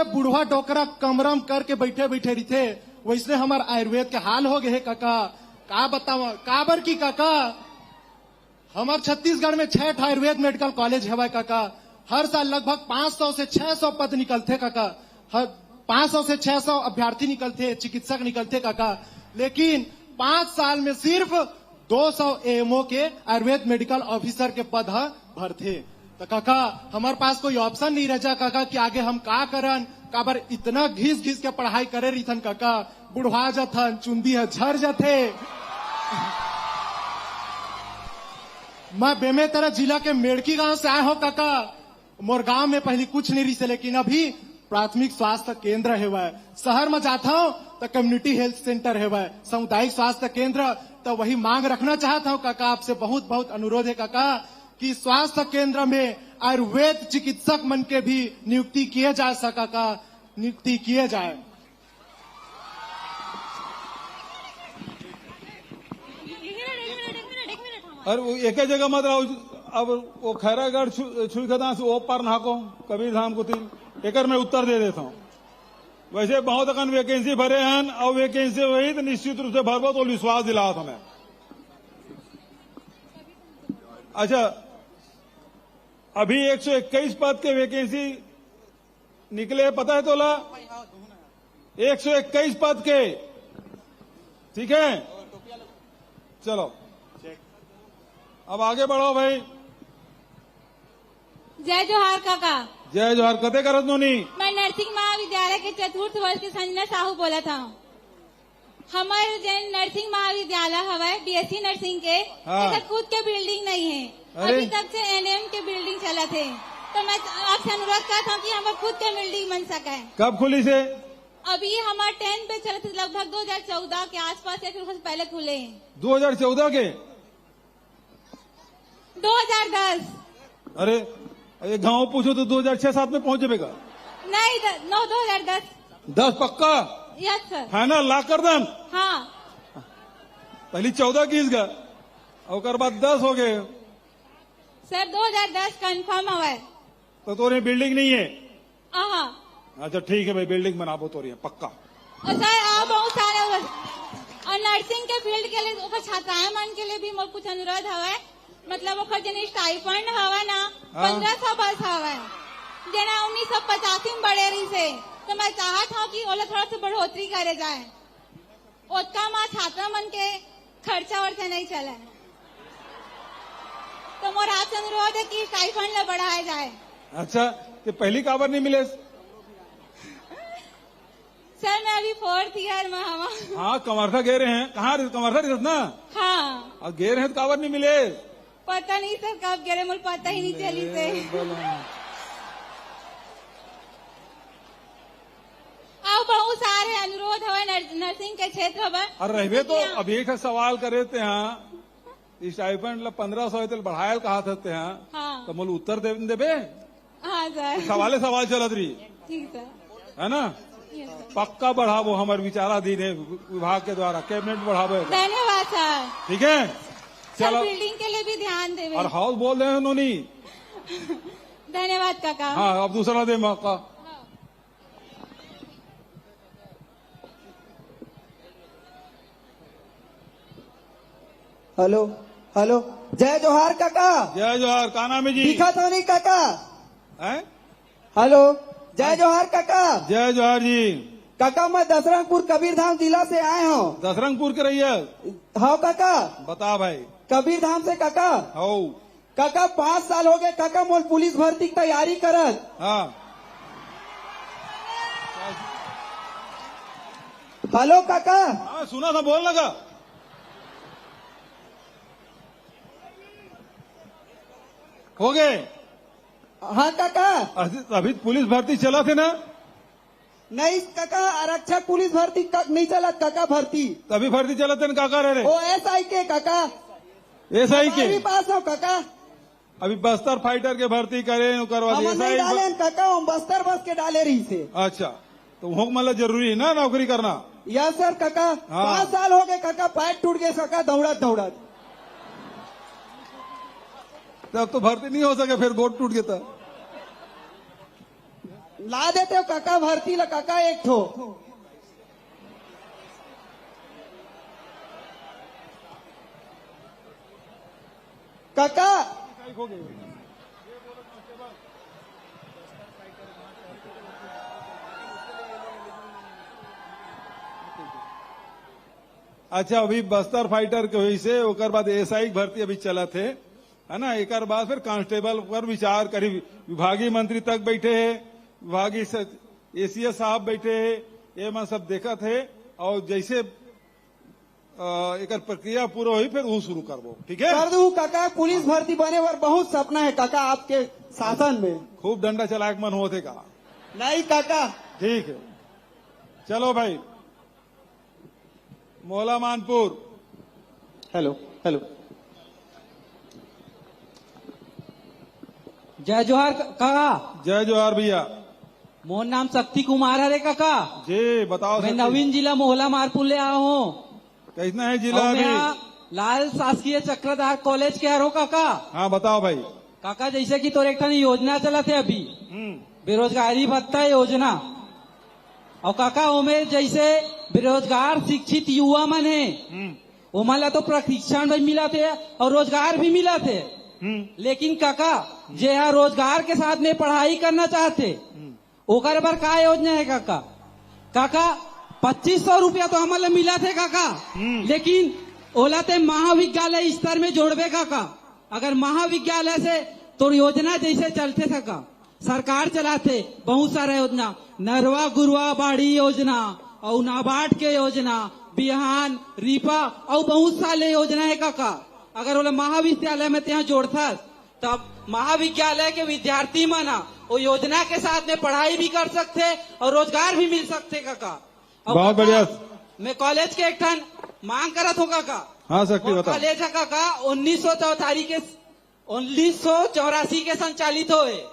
बुढ़वा डोकरा कमरम करके बैठे बैठे रही वैसे हमार आयुर्वेद के हाल हो गए काका। का बतावा काबर की काका हमार छत्तीसगढ़ में 6 आयुर्वेद मेडिकल कॉलेज है काका। हर साल लगभग 500 से 600 पद निकलते काका। 500 से 600 अभ्यर्थी निकलते, चिकित्सक निकलते काका। लेकिन 5 साल में सिर्फ 200 एएमओ के आयुर्वेद मेडिकल ऑफिसर के पद भरते। तो काका हमारे पास कोई ऑप्शन नहीं रह जा काका कि आगे हम का करन। काबर इतना घिस के पढ़ाई करे रही काका, बुढ़वा जाथन, चुंदी झर जाते। मैं बेमेतरा जिला के मेड़की गांव से आया हूँ काका। मोर गांव में पहले कुछ नहीं रही से, लेकिन अभी प्राथमिक स्वास्थ्य केंद्र है वह। शहर में जाता हूँ तो कम्युनिटी हेल्थ सेंटर है वह, सामुदायिक स्वास्थ्य केंद्र। तो वही मांग रखना चाहता हूँ काका, आपसे बहुत बहुत अनुरोध है काका कि स्वास्थ्य केंद्र में आयुर्वेद चिकित्सक मन के भी नियुक्ति किए जा सका का नियुक्ति किए जाए। और एक ही जगह मत रहो। अब वो खैरागढ़ छुईखदा से वो पार नाको कबीर धाम को तीन एकर में उत्तर दे देता हूँ। वैसे बहुत अकन वैकेंसी भरे हैं और वैकेंसी वही तो निश्चित रूप से भरबो तो विश्वास दिला हमें। अच्छा अभी 121 पद के वैकेंसी निकले पता है तोला? 121 पद के, ठीक है। चलो अब आगे बढ़ो भाई। जय जोहार काका। जय जोहार। कते करत नोनी? मैं नर्सिंग महाविद्यालय के 4th वर्ष के संजना साहू बोला था। हमारे जैन नर्सिंग महाविद्यालय हवा बीएससी नर्सिंग के खुद के बिल्डिंग नहीं है। अभी तक से एनएम के बिल्डिंग चला थे। तो मैं आपसे अनुरोध करता हूँ कि हमारे खुद के बिल्डिंग बन सके। कब खुली से? अभी हमारे 10 पे चले थे, लगभग 2014 के आसपास या फिर उससे पहले खुले हैं। 2014 के? 2010। अरे ये गाँव पूछो तो 2006-7 में पहुंच जाएगा। नहीं 2010। 10 पक्का? Yes sir. है ना? ला कर दम। हाँ पहली 14 की इसका और बाद 10 हो गए सर। 2010 कंफर्म हुआ है। तो तोरे बिल्डिंग नहीं है? हाँ। अच्छा ठीक है भाई, बिल्डिंग बनाबो तोरे पक्का। और सर बहुत सारे और नर्सिंग के फील्ड के लिए छात्राएं मन के लिए भी मोर कुछ अनुरोध हवा है। मतलब वो जन स्टाइफंड हवा ना 1500 बस हवा है जना 1985 में बढ़े रही से। तो मैं चाहता हूँ कि ओला थोड़ा सा बढ़ोतरी करे जाए। उतना माँ छात्रा मन के खर्चा वर्चा नहीं चले। तो मोर आपसे अनुरोध है कि स्टाइफंड ला बढ़ाया जाए। अच्छा तो पहली काबर नहीं मिले? सर मैं अभी 4th ईयर में हवा। हाँ कमरथा गे रहे हैं। कहाँ कमरथा रहत ना? हाँ। और गे रहे हैं तो काबर नहीं मिले? पता नहीं सर कब गिरे, मुझे पता ही नहीं चली से। अब बहुत सारे अनुरोध हुए नर्सिंग के क्षेत्र में। और रहबे तो अभी एक सवाल करे थे यहाँ स्टाइपेंड 1500 तो बढ़ायल कहा थे यहाँ। हाँ। तो मुझे उत्तर देबे? हाँ सर। सवाल चलत रही। ठीक सर। है ना? पक्का बढ़ावो, हमारे विचाराधीन है विभाग के द्वारा, कैबिनेट बढ़ावो। धन्यवाद सर। ठीक है चलो। बिल्डिंग के लिए भी ध्यान देवे। और हाउस बोल रहे हैं उन्होंने। धन्यवाद काका। हाँ अब दूसरा दे मौका। Hello hello. जय जोहार काका। जय जोहार। का नाम है जी? दिखा तो नहीं काका? है? हेलो। जय जोहार काका। जय जोहार जी। काका मैं दसरंगपुर कबीरधाम जिला से आए हूँ। दसरंगपुर के रही है? हाँ काका। बता भाई। कबीरधाम से काका। हो काका 5 साल हो गए काका मोल पुलिस भर्ती की तैयारी करत। हाँ। हेलो काका। हाँ सुना था, बोल लगा। हो गए? हाँ काका। अभी पुलिस भर्ती चला थे ना? नहीं काका, आरक्षक पुलिस भर्ती नहीं चला काका। भर्ती तभी भर्ती चला थे काका रे? ओ एसआई के काका। एसआई के पास हो काका। अभी बस्तर फाइटर के भर्ती करे करवा नहीं डाले काका, हम बस्तर बस के डाले रही से। अच्छा तो वो मतलब जरूरी है ना नौकरी करना? यस सर काका। 5 साल हो गए काका, पैर टूट गए काका दौड़त दौड़त। तब तो भर्ती नहीं हो सके, फिर गोट टूट गया था। ला देते हो काका भर्ती ला काका एक ठो काका अच्छा अभी बस्तर फाइटर के वजह से ओकर बाद एसआई भर्ती अभी चला थे है ना। एक बाद फिर कांस्टेबल पर विचार करी, विभागीय मंत्री तक बैठे है, विभागीय एसीएस साहब बैठे है, ये मैं सब देखा थे। और जैसे एक प्रक्रिया पूरा हुई फिर वो शुरू करबो, ठीक है। कर दू काका, पुलिस भर्ती बने पर बहुत सपना है काका आपके शासन में। खूब डंडा चलाए मन होते का नहीं काका। ठीक है, चलो भाई मोला मानपुर। हेलो हेलो, जय जोहार काका। जय जोहार भैया। मोर नाम शक्ति कुमार है रे काका जी, बताओ। मैं नवीन जिला मोहला मारपुर ले आया हूँ। कैसा है जिला और मैं अभी? लाल शासकीय चक्रधार कॉलेज के हरो काका। हाँ बताओ भाई। काका जैसे कि तोर एक ठन योजना चला थे अभी, बेरोजगारी भत्ता योजना। और काका ओमे जैसे बेरोजगार शिक्षित युवा मन है ओमन ला तो प्रशिक्षण भी मिला थे और रोजगार भी मिला थे। लेकिन काका जे यहाँ रोजगार के साथ में पढ़ाई करना चाहते ओकर बर का योजना है काका? काका 2500 रुपया तो हमारे मिला थे काका, लेकिन ओला ते महाविद्यालय स्तर में जोड़बे काका। अगर महाविद्यालय से तो योजना जैसे चलते सका, सरकार चलाते बहुत सारा योजना, नरवा गुरुआ बाड़ी योजना और नाबार्ड के योजना, बिहान रीपा और बहुत सारे योजना है काका। अगर ओला महाविद्यालय में ત્યાં जोड़ता तब महाविद्यालय के विद्यार्थी माना वो योजना के साथ में पढ़ाई भी कर सकते और रोजगार भी मिल सकते काका। बहुत बढ़िया। मैं कॉलेज के एक ठन मांग करत हो काका। हाँ सकती बताओ। कॉलेज है काका 1984 के संचालित हुए,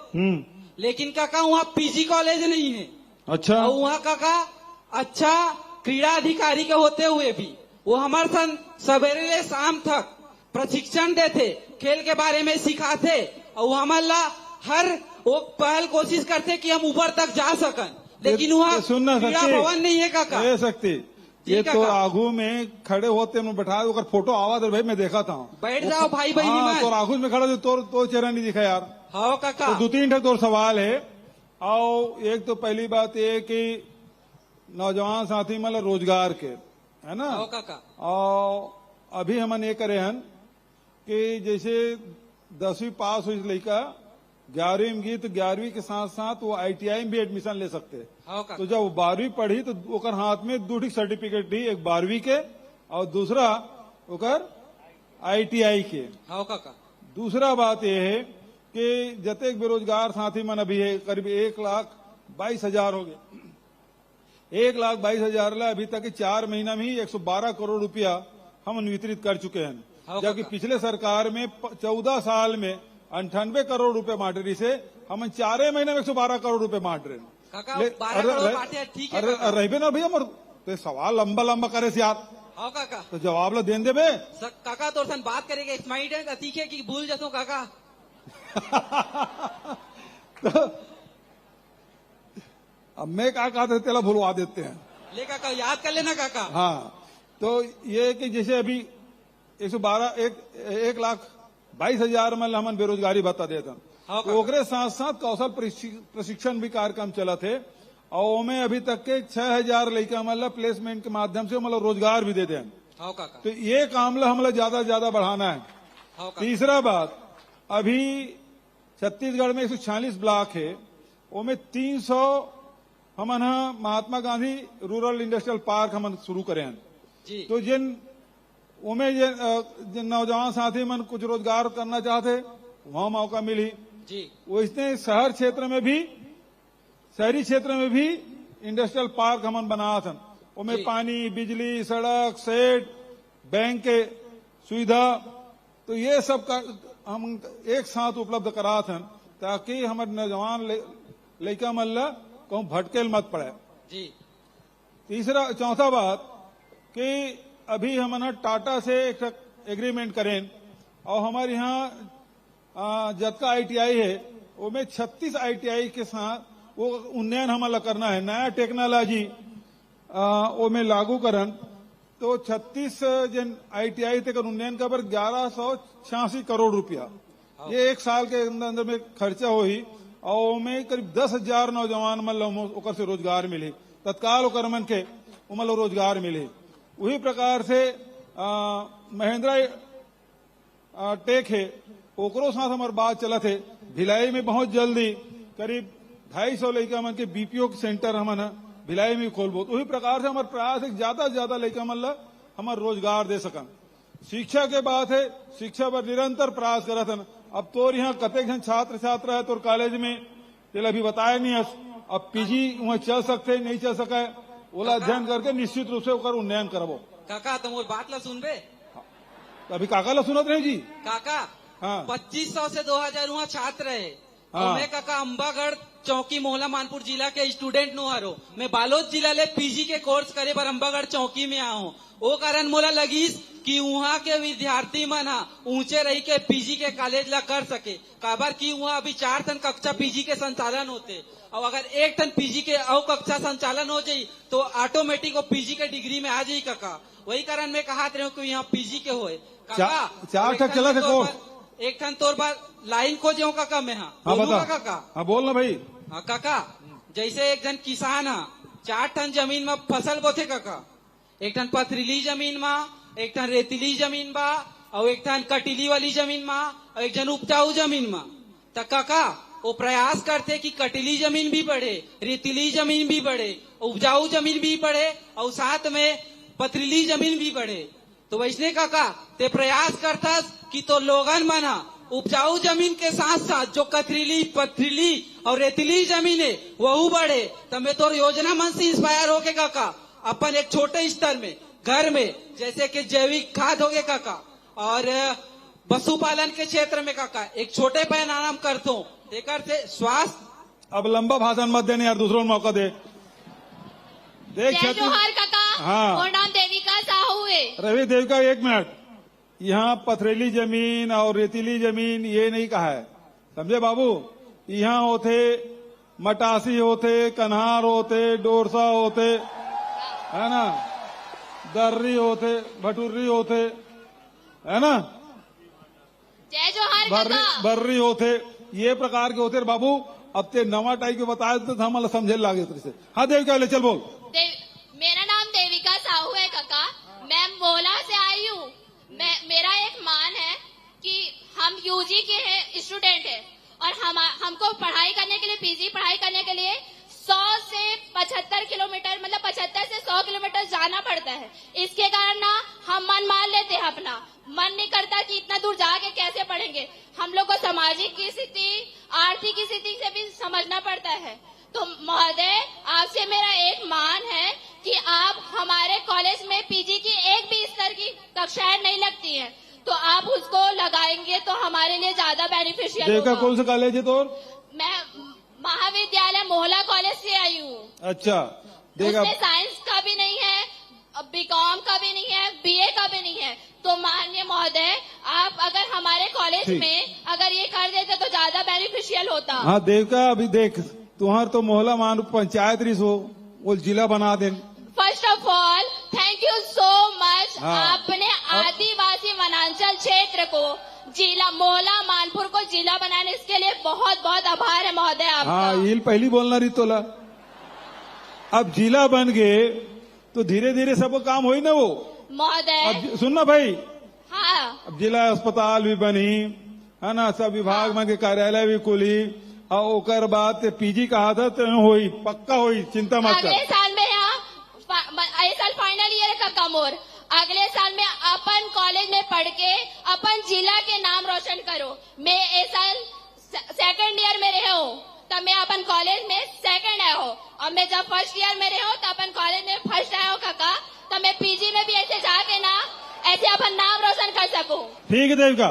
लेकिन काका वहाँ पीजी कॉलेज नहीं है। अच्छा। और वहाँ काका अच्छा क्रीड़ा अधिकारी के होते हुए भी वो हमारे सन सवेरे से शाम तक प्रशिक्षण देते, खेल के बारे में सिखाते और वो हमारा हर वो पहल कोशिश करते कि हम ऊपर तक जा सकन। लेकिन वहाँ क्रीड़ा भवन नहीं है काका। ये सकती ये तो आगू में खड़े होते मैं बैठा कर फोटो आवाज भाई मैं देखा था। बैठ जाओ भाई बहनी। हाँ, तो आगू में खड़ा तो चेहरा नहीं दिखा यार। हाँ काका। तो 2-3 ठे तो सवाल है। और एक तो पहली बात ये कि नौजवान साथी मतलब रोजगार के है ना। हाँ काका। और अभी हम ये करे हैं कि जैसे 10वीं पास हुई लड़का 11वीं में गई तो 11वीं के साथ साथ वो ITI में भी एडमिशन ले सकते हैं। तो जब वो 12वीं पढ़ी तो ओकर हाथ में 2 सर्टिफिकेट दी, एक 12वीं के और दूसरा ओकर ITI के। हाँ काका। दूसरा बात यह है कि जतेक बेरोजगार साथी मन अभी है करीब 1,22,000 हो गए। 1,22,000 ला अभी तक 4 महीना में ही 112 करोड़ रुपया हम वितरित कर चुके हैं, जबकि पिछले सरकार में 14 साल में 98 करोड़ रुपए बांट रही से हम 4 महीने में 112 करोड़ रुपए बांट रहे हैं। रहे ना भैया मर तो सवाल लंबा लंबा करे से यार। हाँ काका। तो जवाब ला देन दे बे काका। तो बात करेंगे स्माइट है तीखे की भूल जाता हूँ काका। तो अब मैं क्या कहते तेला भूलवा देते हैं। ले काका याद कर लेना काका। हाँ तो ये कि जैसे अभी 1,22,000 में हम बेरोजगारी भत्ता देते हैं। तो ओकरे साथ साथ कौशल प्रशिक्षण भी कार्यक्रम चला थे और उनमें अभी तक के 6,000 लड़का मतलब प्लेसमेंट के माध्यम से मतलब रोजगार भी देते हैं। तो ये काम ला हमला ज्यादा ज्यादा बढ़ाना है। तीसरा बात, अभी छत्तीसगढ़ में 146 ब्लॉक है, उनमें 300 हम Mahatma Gandhi rural industrial park हम शुरू करे हैं। तो जिन नौजवान साथी मन कुछ रोजगार करना चाहते वहां मौका मिली। वैसे शहरी क्षेत्र में भी इंडस्ट्रियल पार्क हम बनाया था। उनमें पानी, बिजली, सड़क, सेट, बैंक के सुविधा, तो ये सब का हम एक साथ उपलब्ध करा था ताकि हमारे नौजवान लड़का मल्ला कहूँ भटकेल मत पड़े। चौथा बात कि अभी हम टाटा से एक एग्रीमेंट करें और हमारे यहाँ जतका ITI है उनमें 36 ITI के साथ वो उन्नयन हमारा करना है, नया टेक्नोलॉजी वो में लागू करन। तो 36 जन ITI तक उन्नयन का पर 1186 करोड़ रुपया ये एक साल के अंदर में खर्चा हुई और में करीब 10,000 नौजवान मतलब ओकर से रोजगार मिले, तत्काल ओकर मन के मतलब रोजगार मिले। वही प्रकार से महिंद्रा टेक है ओकरो साथ हमारे बात चलत है। भिलाई में बहुत जल्दी करीब 250 लड़का मन के BPO सेंटर हमन भिलाई में खोलबो। तो वही प्रकार से हमारे प्रयास है ज्यादा से ज्यादा लड़का मतलब हमारे रोजगार दे सकन। शिक्षा के बात है, शिक्षा पर निरंतर प्रयास करत हन। अब तोर यहाँ कतेक जन छात्र छात्रा है तोर कॉलेज में तेल अभी बताया नहीं है। अब PG वहाँ चल सकते नहीं चल सके ओला अध्ययन करके निश्चित रूप से ओकर उन्नयन करबो। काका तुम और बात ला सुन बे। अभी काका ला सुनत रहे जी। काका हाँ 2500 से 2000 वहाँ छात्र है। हाँ। मैं काका अंबागढ़ चौकी मोहला मानपुर जिला के स्टूडेंट नो हारो। मैं बालोद जिला ले PG के कोर्स करे पर अंबागढ़ चौकी में आऊँ। वो कारण मोला लगीस कि वहाँ के विद्यार्थी मन ऊंचे रही के PG के कॉलेज ला कर सके। काबर की वहाँ अभी 4 टन कक्षा PG के संचालन होते और अगर 1 टन PG के और कक्षा संचालन हो जाये तो ऑटोमेटिक वो PG के डिग्री में आ जाये काका। वही कारण मैं कहा कि यहाँ PG के होए काका। 4 टन चला देखो एक टन तोर बार लाइन को जो काका मैं हाँ बता काका। हाँ बोल ना भाई। हाँ काका जैसे एक जन किसान 4 टन जमीन में फसल बोथे काका। 1 टन पथरीली जमीन में, 1 टन रेतीली जमीन बा और 1 टन कटीली वाली जमीन में और 1 जन उपजाऊ जमीन में। तो काका वो प्रयास करते कि कटीली जमीन भी बढ़े, रेतीली जमीन भी बढ़े, उपजाऊ जमीन भी बढ़े और साथ में पथरीली जमीन भी बढ़े। तो वैसने काका ते प्रयास करता कि तो लोगन मना उपजाऊ जमीन के साथ साथ जो कथरीली पथरीली और रेतीली जमीन है वह बढ़े। तो मैं तो योजना मन से इंस्पायर होके काका अपन एक छोटे स्तर में घर में जैसे कि जैविक खाद हो गए काका और पशुपालन के क्षेत्र में काका एक छोटे पैमाना करता हूँ। एक से स्वास्थ्य। अब लंबा भाषण मत देने यार, दूसरों को मौका दे। देख जय जोहार काका। हाँ मोर नाम देविका साहू है। रवि देविका 1 मिनट। यहाँ पथरीली जमीन और रेतीली जमीन ये नहीं कहा है समझे बाबू। यहाँ होते मटासी होते, कन्हार होते, डोरसा होते है ना, दर्री होते, भटूरी होते है ना, जय जोहार काका। बर्री होते, ये प्रकार के होते बाबू। अब ते नवा टाइप के बताए तो हमारा समझे लागे से। हाँ देविका ले चल बोल। मेरा नाम देविका साहू है काका। मैं मोला से आई हूँ। मेरा एक मान है कि हम UG के हैं स्टूडेंट है और हमको पढ़ाई करने के लिए PG पढ़ाई करने के लिए 100 से 75 किलोमीटर मतलब 75 से 100 किलोमीटर जाना पड़ता है। इसके कारण ना हम मन मान लेते हैं, अपना मन नहीं करता कि इतना दूर जाके कैसे पढ़ेंगे। हम लोग को सामाजिक की स्थिति, आर्थिक की स्थिति से भी समझना पड़ता है। तो महोदय आपसे मेरा एक मान है कि आप हमारे कॉलेज में PG की एक भी स्तर की कक्षाएं नहीं लगती हैं, तो आप उसको लगाएंगे तो हमारे लिए ज्यादा बेनिफिशियल होगा। कौन सा कॉलेज है तोर? मैं महाविद्यालय मोहला कॉलेज से आई हूँ। अच्छा उसमें साइंस का भी नहीं है, BCom का भी नहीं है, BA का भी नहीं है। तो माननीय महोदय आप अगर हमारे कॉलेज में अगर ये कर देते तो ज्यादा बेनिफिशियल होता। हाँ देविका अभी देख तुम्हार तो मोहला मान पंचायत रिस हो वो जिला बना दे। First of all thank you so much. आपने आदिवासी वनांचल क्षेत्र को जिला मोहला मानपुर को जिला बनाने इसके लिए बहुत बहुत आभार है महोदय आपका। हाँ ये पहली बोलना रही तोला। अब जिला बन गए तो धीरे धीरे सब काम हो ही ना वो महोदय। सुनना भाई। हाँ अब जिला अस्पताल भी बनी है ना, सब विभाग में के कार्यालय भी खुली और ओकर बाद PG कहा था तो होई पक्का होई, चिंता मत कर। अगले साल में यहाँ इस साल फाइनल ईयर का कमोर अगले साल में अपन कॉलेज में पढ़ के अपन जिला के नाम रोशन करो। मैं इस साल 2nd ईयर में रहे हूँ तब मैं अपन कॉलेज में 2nd आया हूँ और मैं जब 1st ईयर में रहे हूँ तब अपन कॉलेज में 1st आया हूँ काका। तो मैं PG में भी ऐसे जाके ना ऐसे अपन नाम रोशन कर सकूँ। ठीक है देविका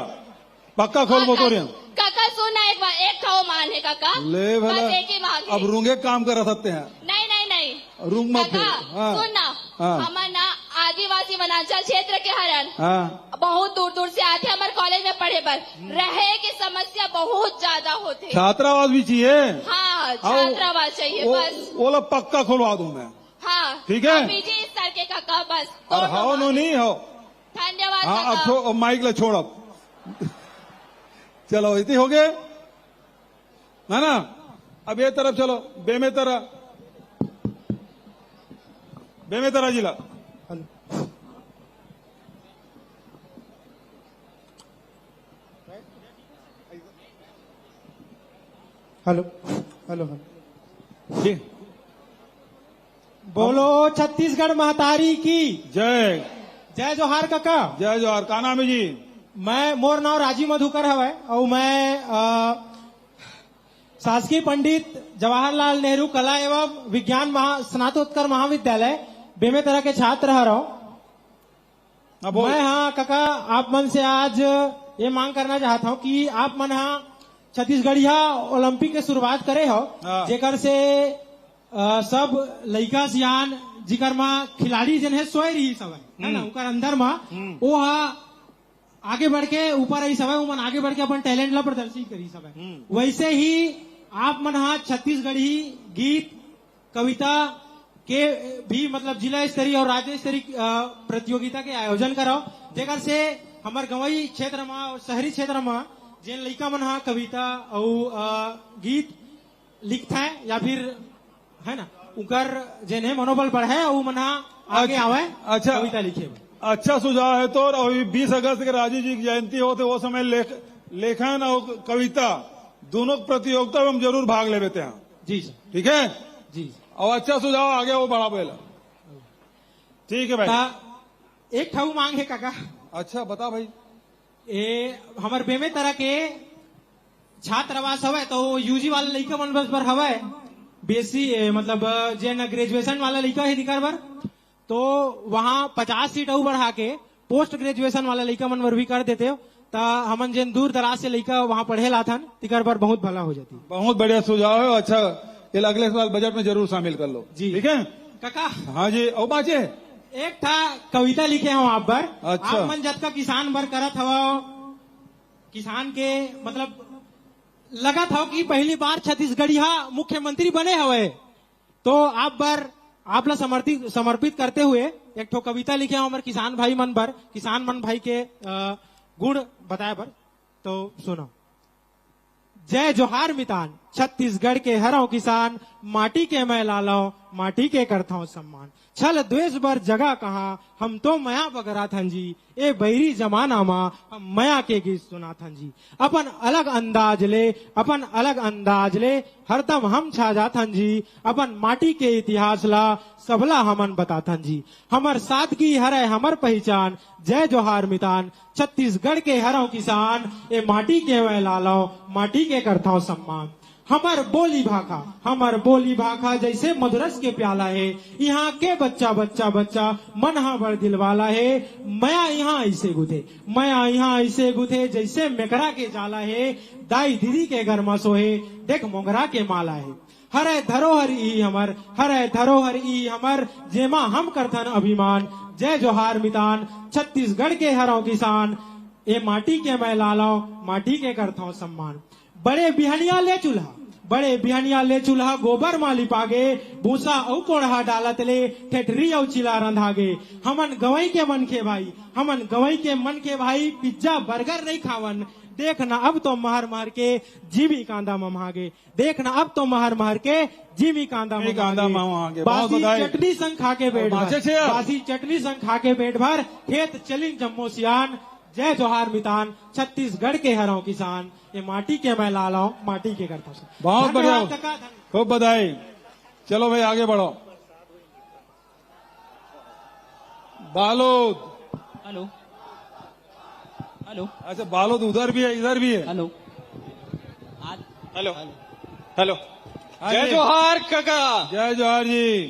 पक्का खोल मोटोरियम। काका सुनना एक बार एक खाओ मान है काका ले भला बस एक ही मांग है। अब रूंगे काम कर सकते हैं। नहीं नहीं नहीं रूंग मत काका सुनना। हमारे ना आदिवासी वनांचल क्षेत्र के हरण बहुत दूर दूर से आते हमारे कॉलेज में पढ़े पर रहे की समस्या बहुत ज्यादा होती है। छात्रावास भी चाहिए। हाँ हाँ छात्रावास चाहिए बस। वो लोग पक्का खुलवा दूं मैं। हाँ ठीक है बीजी स्तर के काका बस। और हो नो नहीं हो। धन्यवाद हाँ काका। अब माइक ले छोड़ अब। चलो इतनी हो गए है ना। अब ये तरफ चलो बेमेतरा जिला। हेलो हेलो जी बोलो छत्तीसगढ़ महतारी की जय। जय जोहार काका। जय जोहार। का नाम है जी? मैं मोर नाम राजीव मधुकर हवै और मैं शासकीय पंडित जवाहरलाल नेहरू कला एवं विज्ञान स्नातकोत्तर महाविद्यालय बेमेतरा के छात्र रहा हूँ। मैं हाँ काका आप मन से आज ये मांग करना चाहता हूँ कि आप मन हाँ छत्तीसगढ़िया ओलंपिक के शुरुआत करे हो जेकर से सब लड़का सियान जिकर में खिलाड़ी जन है सोए रही सब है ना उनका अंदर में वो आगे बढ़ के ऊपर रही सब है वो मन आगे बढ़ के अपन टैलेंट ला प्रदर्शित करी सब है। वैसे ही आप मन हाँ छत्तीसगढ़ी गीत कविता के भी मतलब जिला स्तरीय और राज्य स्तरीय प्रतियोगिता के आयोजन कराओ जेकर से हमारे गंवई क्षेत्र में और शहरी क्षेत्र में जिन लड़का मन हाँ कविता और गीत लिखता है या फिर है ना उनकर जिन है मनोबल बढ़े और मन आगे आवे अच्छा कविता लिखे। अच्छा सुझाव है। तो अभी 20 अगस्त के राजीव जी की जयंती होते वो समय लेखन और कविता दोनों प्रतियोगिता में हम जरूर भाग ले लेते हैं। जी सर। ठीक है जी। और अच्छा सुझाव आगे वो बढ़ा पहला। ठीक है भाई। एक ठाऊ मांग है काका। अच्छा बता भाई। हमारे बेमेतरा के छात्रावास हवे तो यूजी वाला लड़का मन बस पर हवे बेसी मतलब जेन ग्रेजुएशन वाला लड़का है दिकार बर तो वहाँ 50 सीट और बढ़ा के पोस्ट ग्रेजुएशन वाला लड़का मन बर भी कर देते हो ता हमन जेन दूर दराज से लड़का वहाँ पढ़े लाथन तिकर पर बहुत भला हो जाती। बहुत बढ़िया सुझाव है। अच्छा ये अगले साल बजट में जरूर शामिल कर लो। जी ठीक है काका। हाँ जी और बाचे एक था कविता लिखे हो आप बर। अच्छा। आप मन जब का किसान बर करत हवा किसान के मतलब लगा था कि पहली बार छत्तीसगढ़िया मुख्यमंत्री बने हवे तो आप बर आप ला समर्पित करते हुए एक ठो कविता लिखे हो हमारे किसान भाई मन बर किसान मन भाई के गुण बताए बर तो सुनो। जय जोहार मितान छत्तीसगढ़ के हरों किसान माटी के मैं लालो माटी के करता हूँ सम्मान छल द्वेष बर जगह कहा हम तो मया बगरा थन जी ए बैरी जमाना मा हम मया के गीत सुना थन जी अपन अलग अंदाज ले हरदम हम छा जाथन जी अपन माटी के इतिहास ला सबला हमन बताथन जी हमर सादगी हरे हमर पहचान जय जोहार मितान छत्तीसगढ़ के हरों किसान ए माटी के मैं लालो माटी के करता हूँ सम्मान हमर बोली भाखा जैसे मधुरस के प्याला है यहाँ के बच्चा मन हा बड़ दिल वाला है मया यहाँ ऐसे गुथे जैसे मेकरा के जाला है दाई दीदी के घर में सोहे देख मोगरा के माला है हरे धरोहर ई हमर जेमा हम करथन अभिमान जय जोहार मितान छत्तीसगढ़ के हरों किसान ए माटी के मैं लालो माटी के करता हूँ सम्मान बड़े बिहनिया ले चूल्हा गोबर मा लिपागे भूसा औ कोढ़ा डालत ले ठेठरी औ चिला रंधागे हमन गवई के मन के भाई पिज्जा बर्गर नहीं खावन देखना अब तो महर के जीवी कांदा ममागे देखना अब तो महर के जीवी कांदा ममागे बासी चटनी संग खा के पेट भर खेत चलिन जम्मो सियान जय जोहार मितान छत्तीसगढ़ के हरों किसान ये माटी के मैं लाला माटी के करता हूँ। बहुत बढ़िया खूब बधाई। चलो भाई आगे बढ़ो। बालोद। Hello hello. अच्छा बालोद उधर भी है इधर भी है। Hello hello hello. जय जोहार काका। जय जोहार जी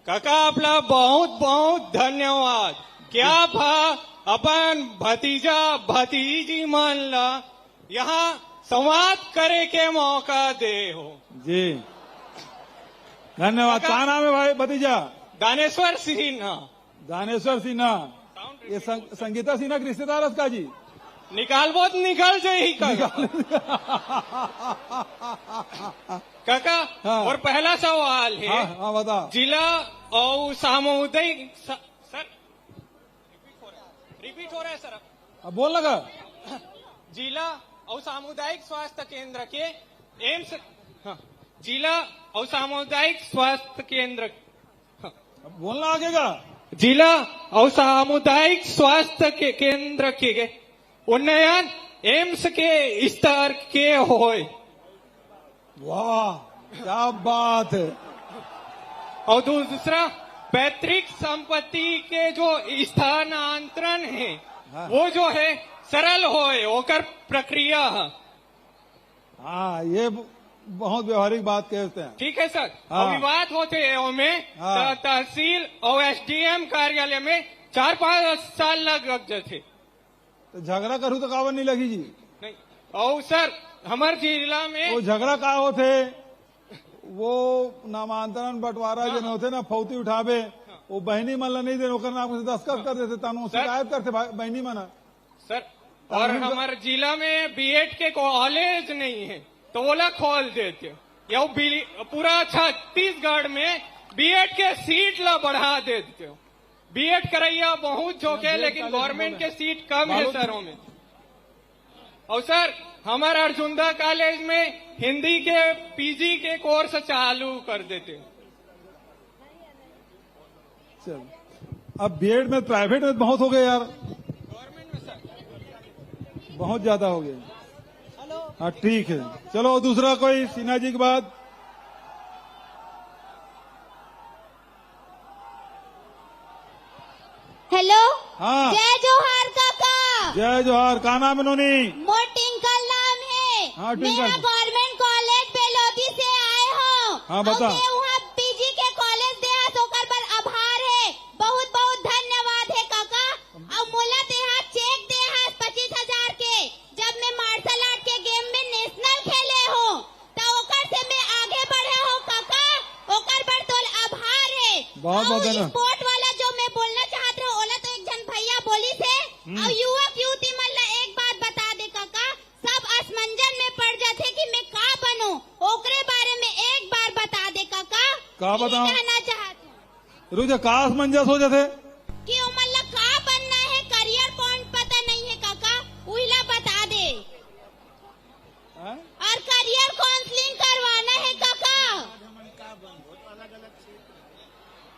काका आपला बहुत बहुत धन्यवाद। क्या भा अपन भतीजी मान ला यहाँ संवाद करे के मौका दे हो जी। धन्यवाद। क्या नाम है भाई भतीजा? दानेश्वर सिन्हा। दानेश्वर सिन्हा ये संगीता सिन्हा के रिश्तेदार का जी? निकालबो तो निकल जाही काका। हाँ। और पहला सवाल है, हाँ बता। जिला और सामुदायिक सर रिपीट हो रहा है सर, अब बोल लगा। जिला और सामुदायिक स्वास्थ्य केंद्र के एम्स, हाँ, जिला और सामुदायिक स्वास्थ्य केंद्र, हाँ, अब बोलना आगे का। जिला और सामुदायिक स्वास्थ्य के केंद्र के उन्नयन एम्स के स्तर के होए। वाह क्या बात है। और दूसरा, पैतृक संपत्ति के जो स्थानांतरण है, हाँ। वो जो है सरल होए ओकर प्रक्रिया। हाँ ये बहुत व्यवहारिक बात कहते हैं। ठीक है सर। हाँ। और विवाद होते हैं में हाँ। तहसील और एसडीएम कार्यालय में 4-5 साल लग जाते। तो झगड़ा करूँ तो कावन नहीं लगी जी। नहीं। और सर हमारे जिला में वो झगड़ा का होते, वो नामांतरण बंटवारा हाँ। जन होते ना, फौती उठावे, वो बहनी मन ला नहीं दे, ओकर नाम से दस्तखत कर देते, तानु शिकायत करते बहनी मना सर। और हमारे जिला में बीएड के कॉलेज नहीं है तो ओला खोल देते, या पूरा छत्तीसगढ़ में बीएड के सीट ला बढ़ा देते हो। बीएड करैया बहुत जोके, लेकिन गवर्नमेंट के सीट कम है शहरों में। और सर हमारे अर्जुंदा कॉलेज में हिंदी के पीजी के कोर्स चालू कर देते। चल अब बीएड में प्राइवेट में बहुत हो गए यार, गवर्नमेंट में सर बहुत ज्यादा हो गए। हाँ ठीक है, चलो दूसरा कोई सिन्हा जी की बात। हेलो। हाँ। जय जोहार काका। जय जोहार। का नाम है नोनी? मोर टिंकल नाम है। हाँ, मैं टिंकल। गवर्नमेंट कॉलेज बेलोदी से आए हूँ। हाँ, बता। और मैं वहाँ पीजी के कॉलेज दिया ओकर पर आभार है, बहुत बहुत धन्यवाद है काका। और मोला देहा चेक देहा 25,000 के, जब मैं मार्शल आर्ट के गेम में नेशनल खेले हो तो ओकर से मैं आगे बढ़े हो काका, ओकर पर तो आभार है। बहुत बहुत धन्यवाद। स्पोर्ट वाला जो मैं बोलना चाहत रहा ओला तो एक जन भैया बोली थे। और युवक युवती मन ला एक बात बता दे काका, सब असमंजन में पड़ जाते कि मैं का बनूं, ओकरे बारे में एक बार बता दे काका। का बताऊं? कहना चाहत रुझे का असमंजस हो जाते कि ओ मन ला का बनना है, करियर पॉइंट पता नहीं है काका, उहिला बता दे। हाँ? और करियर काउंसलिंग करवाना है काका।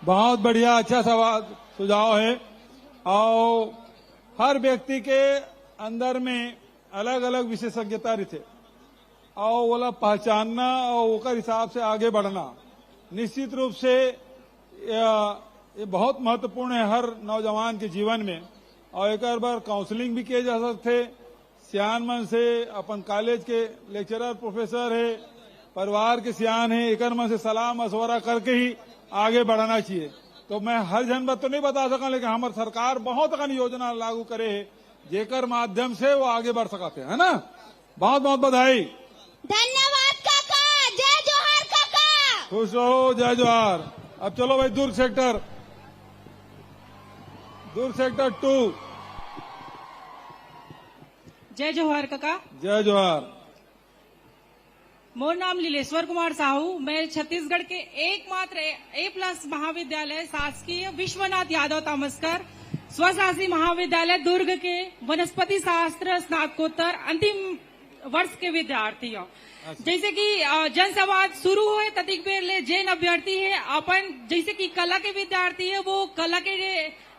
बहुत बढ़िया, अच्छा सवाल सुझाव है। और हर व्यक्ति के अंदर में अलग अलग विशेषज्ञता रहते, और वो पहचानना और ओकर हिसाब से आगे बढ़ना निश्चित रूप से ये बहुत महत्वपूर्ण है हर नौजवान के जीवन में। और एक बार काउंसलिंग भी किए जा सकते, सियान मन से, अपन कॉलेज के लेक्चरर प्रोफेसर है, परिवार के सियान है, एक मन से सलाह मशवरा करके ही आगे बढ़ाना चाहिए। तो मैं हर जन बात तो नहीं बता सका, लेकिन हमारी सरकार बहुत अगन योजना लागू करे है जेकर माध्यम से वो आगे बढ़ सकते है ना। बहुत बहुत बधाई। धन्यवाद काका। जय जोहार काका। खुश रहो, जय जोहार। अब चलो भाई दुर्ग सेक्टर 2। जय जोहार काका। जय जोहार। मोर नाम लीलेश्वर कुमार साहू। मैं छत्तीसगढ़ के एकमात्र A+ महाविद्यालय शासकीय विश्वनाथ यादव तामस्कर स्वशासी महाविद्यालय दुर्ग के वनस्पति शास्त्र स्नातकोत्तर अंतिम वर्ष के विद्यार्थी हूँ। जैसे कि जनसंवाद शुरू हुए ततिक बेर ले जैन अभ्यर्थी है अपन, जैसे कि कला के विद्यार्थी है वो कला के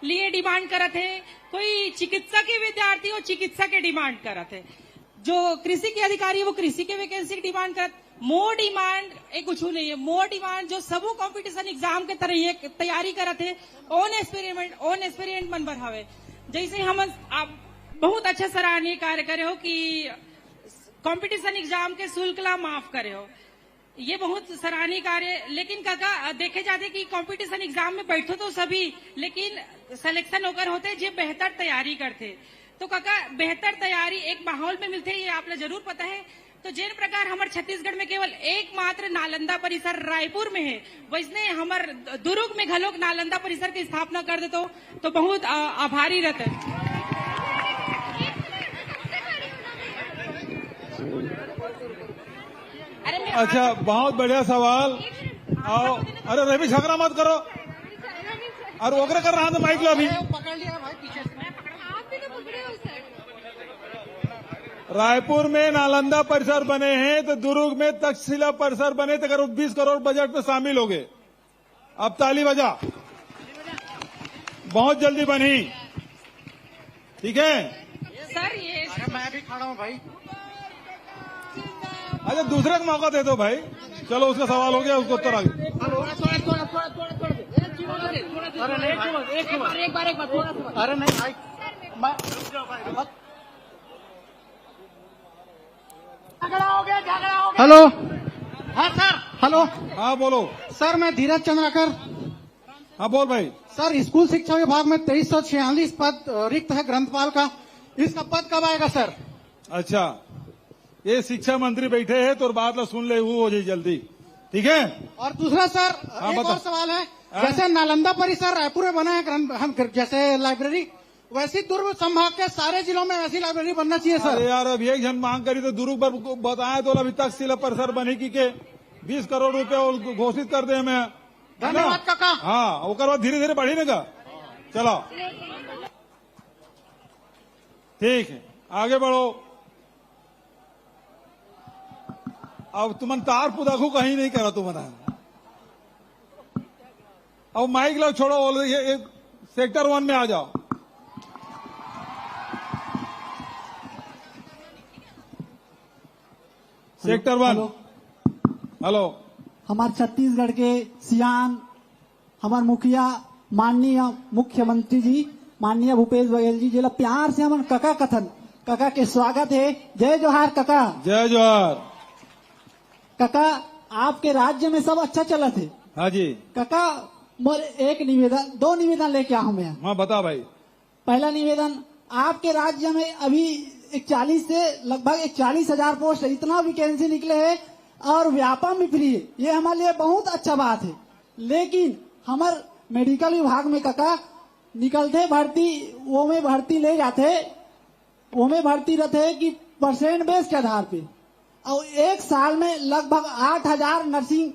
लिए डिमांड करत है, कोई चिकित्सा के विद्यार्थी हो चिकित्सा के डिमांड करत है, जो कृषि के अधिकारी है वो कृषि के वैकेंसी की डिमांड करत। मोर डिमांड एक कुछ नहीं है, मोर डिमांड जो सबो कंपटीशन एग्जाम के तरह ये तैयारी करत है, ओन एक्सपेरिमेंट मन बढ़ावे। जैसे हम आप बहुत अच्छा सराहनीय कार्य करे हो कि कंपटीशन एग्जाम के शुल्क ला माफ करे हो, ये बहुत सराहनीय कार्य। लेकिन काका देखे जाते कि कंपटीशन एग्जाम में बैठो तो सभी, लेकिन सिलेक्शन होकर होते जो बेहतर तैयारी करते। तो काका बेहतर तैयारी एक माहौल में मिलते, ये आप जरूर पता है। तो जिन प्रकार हमारे छत्तीसगढ़ में केवल एकमात्र नालंदा परिसर रायपुर में है, वैसने हमारे दुर्ग में घलोक नालंदा परिसर की स्थापना कर देते तो बहुत आभारी रहते। अच्छा, बहुत बढ़िया सवाल। आओ, अरे रवि झगड़ा मत करो। अरे ओकरे कर रहा था माइक लो अभी। रायपुर में नालंदा परिसर बने हैं तो दुर्ग में तक्षशिला परिसर बने तो करीब 20 करोड़ बजट में शामिल हो गए। अब ताली बजा, बहुत जल्दी बनी। ठीक है सर, ये मैं भी खड़ा हूँ भाई। अच्छा, दूसरे को मौका दे दो भाई। चलो, उसका सवाल हो गया, उसको उत्तर आ गया। एक बार अरे नहीं भाई, झगड़ा हो गया। हेलो, हाँ सर। हेलो, हाँ बोलो सर। मैं धीरज चंद्राकर। हाँ बोल भाई। सर, स्कूल शिक्षा विभाग में 2346 पद रिक्त है ग्रंथपाल का। इसका पद कब आएगा सर? अच्छा, ये शिक्षा मंत्री बैठे हैं तो बात ला सुन ले, वो हो जाए जल्दी। ठीक है। और दूसरा सर, हाँ, एक बता। और सवाल है। जैसे नालंदा परिसर रायपुर में बना है हम जैसे लाइब्रेरी, वैसी दुर्ग संभाग के सारे जिलों में वैसी लाइब्रेरी बनना चाहिए सर। अरे यार, अब एक जन मांग करी तो दुर्ग पर बताए तो अभी तक शिला परिसर बनेगी के 20 करोड़ रुपए घोषित कर दे हमें। धन्यवाद काका। हाँ, ओकर बाद धीरे धीरे बढ़ी ना। चलो ठीक है, आगे बढ़ो। अब तुमन तार पुदाखू कहीं नहीं करा तुमने। अब माइक लो, छोड़ो, ये सेक्टर 1 में आ जाओ। सेक्टर 1। हेलो। हमारे छत्तीसगढ़ के सियान हमारे मुखिया माननीय मुख्यमंत्री जी माननीय भूपेश बघेल जी जिला प्यार से हमारे कका कथन कका के स्वागत है। जय जोहार कका। जय जोहार। कका, आपके राज्य में सब अच्छा चला थे। हाँ जी कका, मोर एक निवेदन, 2 निवेदन लेके आऊं मैं। हाँ बता भाई। पहला निवेदन, आपके राज्य में अभी 41 से लगभग 41,000 पोस्ट है, इतना वैकेंसी निकले हैं और व्यापम भी फ्री है। ये हमारे लिए बहुत अच्छा बात है। लेकिन हमारे मेडिकल विभाग में कका निकलते भर्ती वो में भर्ती ले जाते, वो में भर्ती रहते कि परसेंट बेस के आधार पे, और एक साल में लगभग 8,000 नर्सिंग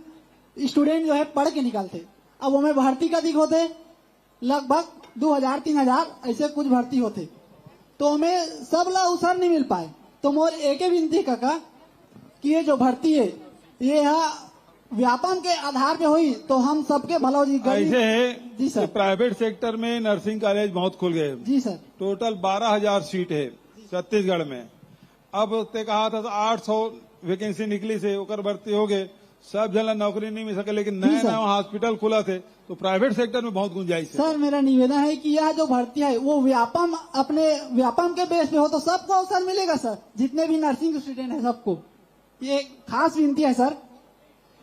स्टूडेंट जो है पढ़ के निकलते। अब वो में भर्ती का दिख होते लगभग 2,000-3,000 ऐसे कुछ भर्ती होते, तो हमें सब ला अवसर नहीं मिल पाए। तो मोर एक ही विनती काका कि ये जो भर्ती है ये यहाँ व्यापम के आधार पे हुई तो हम सबके भला जी। ऐसे है जी सर। प्राइवेट सेक्टर में नर्सिंग कॉलेज बहुत खुल गए। जी सर। टोटल 12,000 सीट है छत्तीसगढ़ में। अब ते कहा था 800 वैकेंसी निकली से ओकर भर्ती हो गए, सब जन नौकरी नहीं मिल सके। लेकिन नए नए हॉस्पिटल खुला थे तो प्राइवेट सेक्टर में बहुत गुंजाइश है। सर, मेरा निवेदन है कि यह जो भर्ती है वो व्यापम अपने व्यापम के बेस पे हो तो सबको अवसर मिलेगा सर, जितने भी नर्सिंग स्टूडेंट है सबको। ये खास विनती है सर।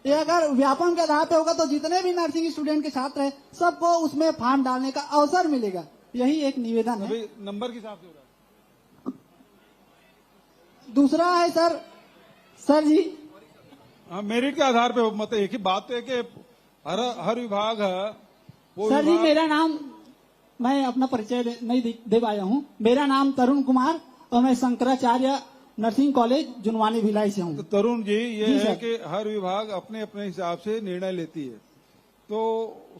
ये अगर व्यापम के आधार पे होगा तो जितने भी नर्सिंग स्टूडेंट के छात्र है सबको उसमें फॉर्म डालने का अवसर मिलेगा। यही एक निवेदन है। अभी नंबर के हिसाब से हो रहा है। दूसरा है सर जी, हाँ, मेरिट के आधार पे मतलब एक ही बात है कि हर विभाग है वो सर जी। मेरा नाम, मैं अपना परिचय नहीं दे पाया हूँ। मेरा नाम तरुण कुमार और मैं शंकराचार्य नर्सिंग कॉलेज जुनवानी भिलाई से हूँ। तो तरुण जी, ये है कि हर विभाग अपने अपने हिसाब से निर्णय लेती है। तो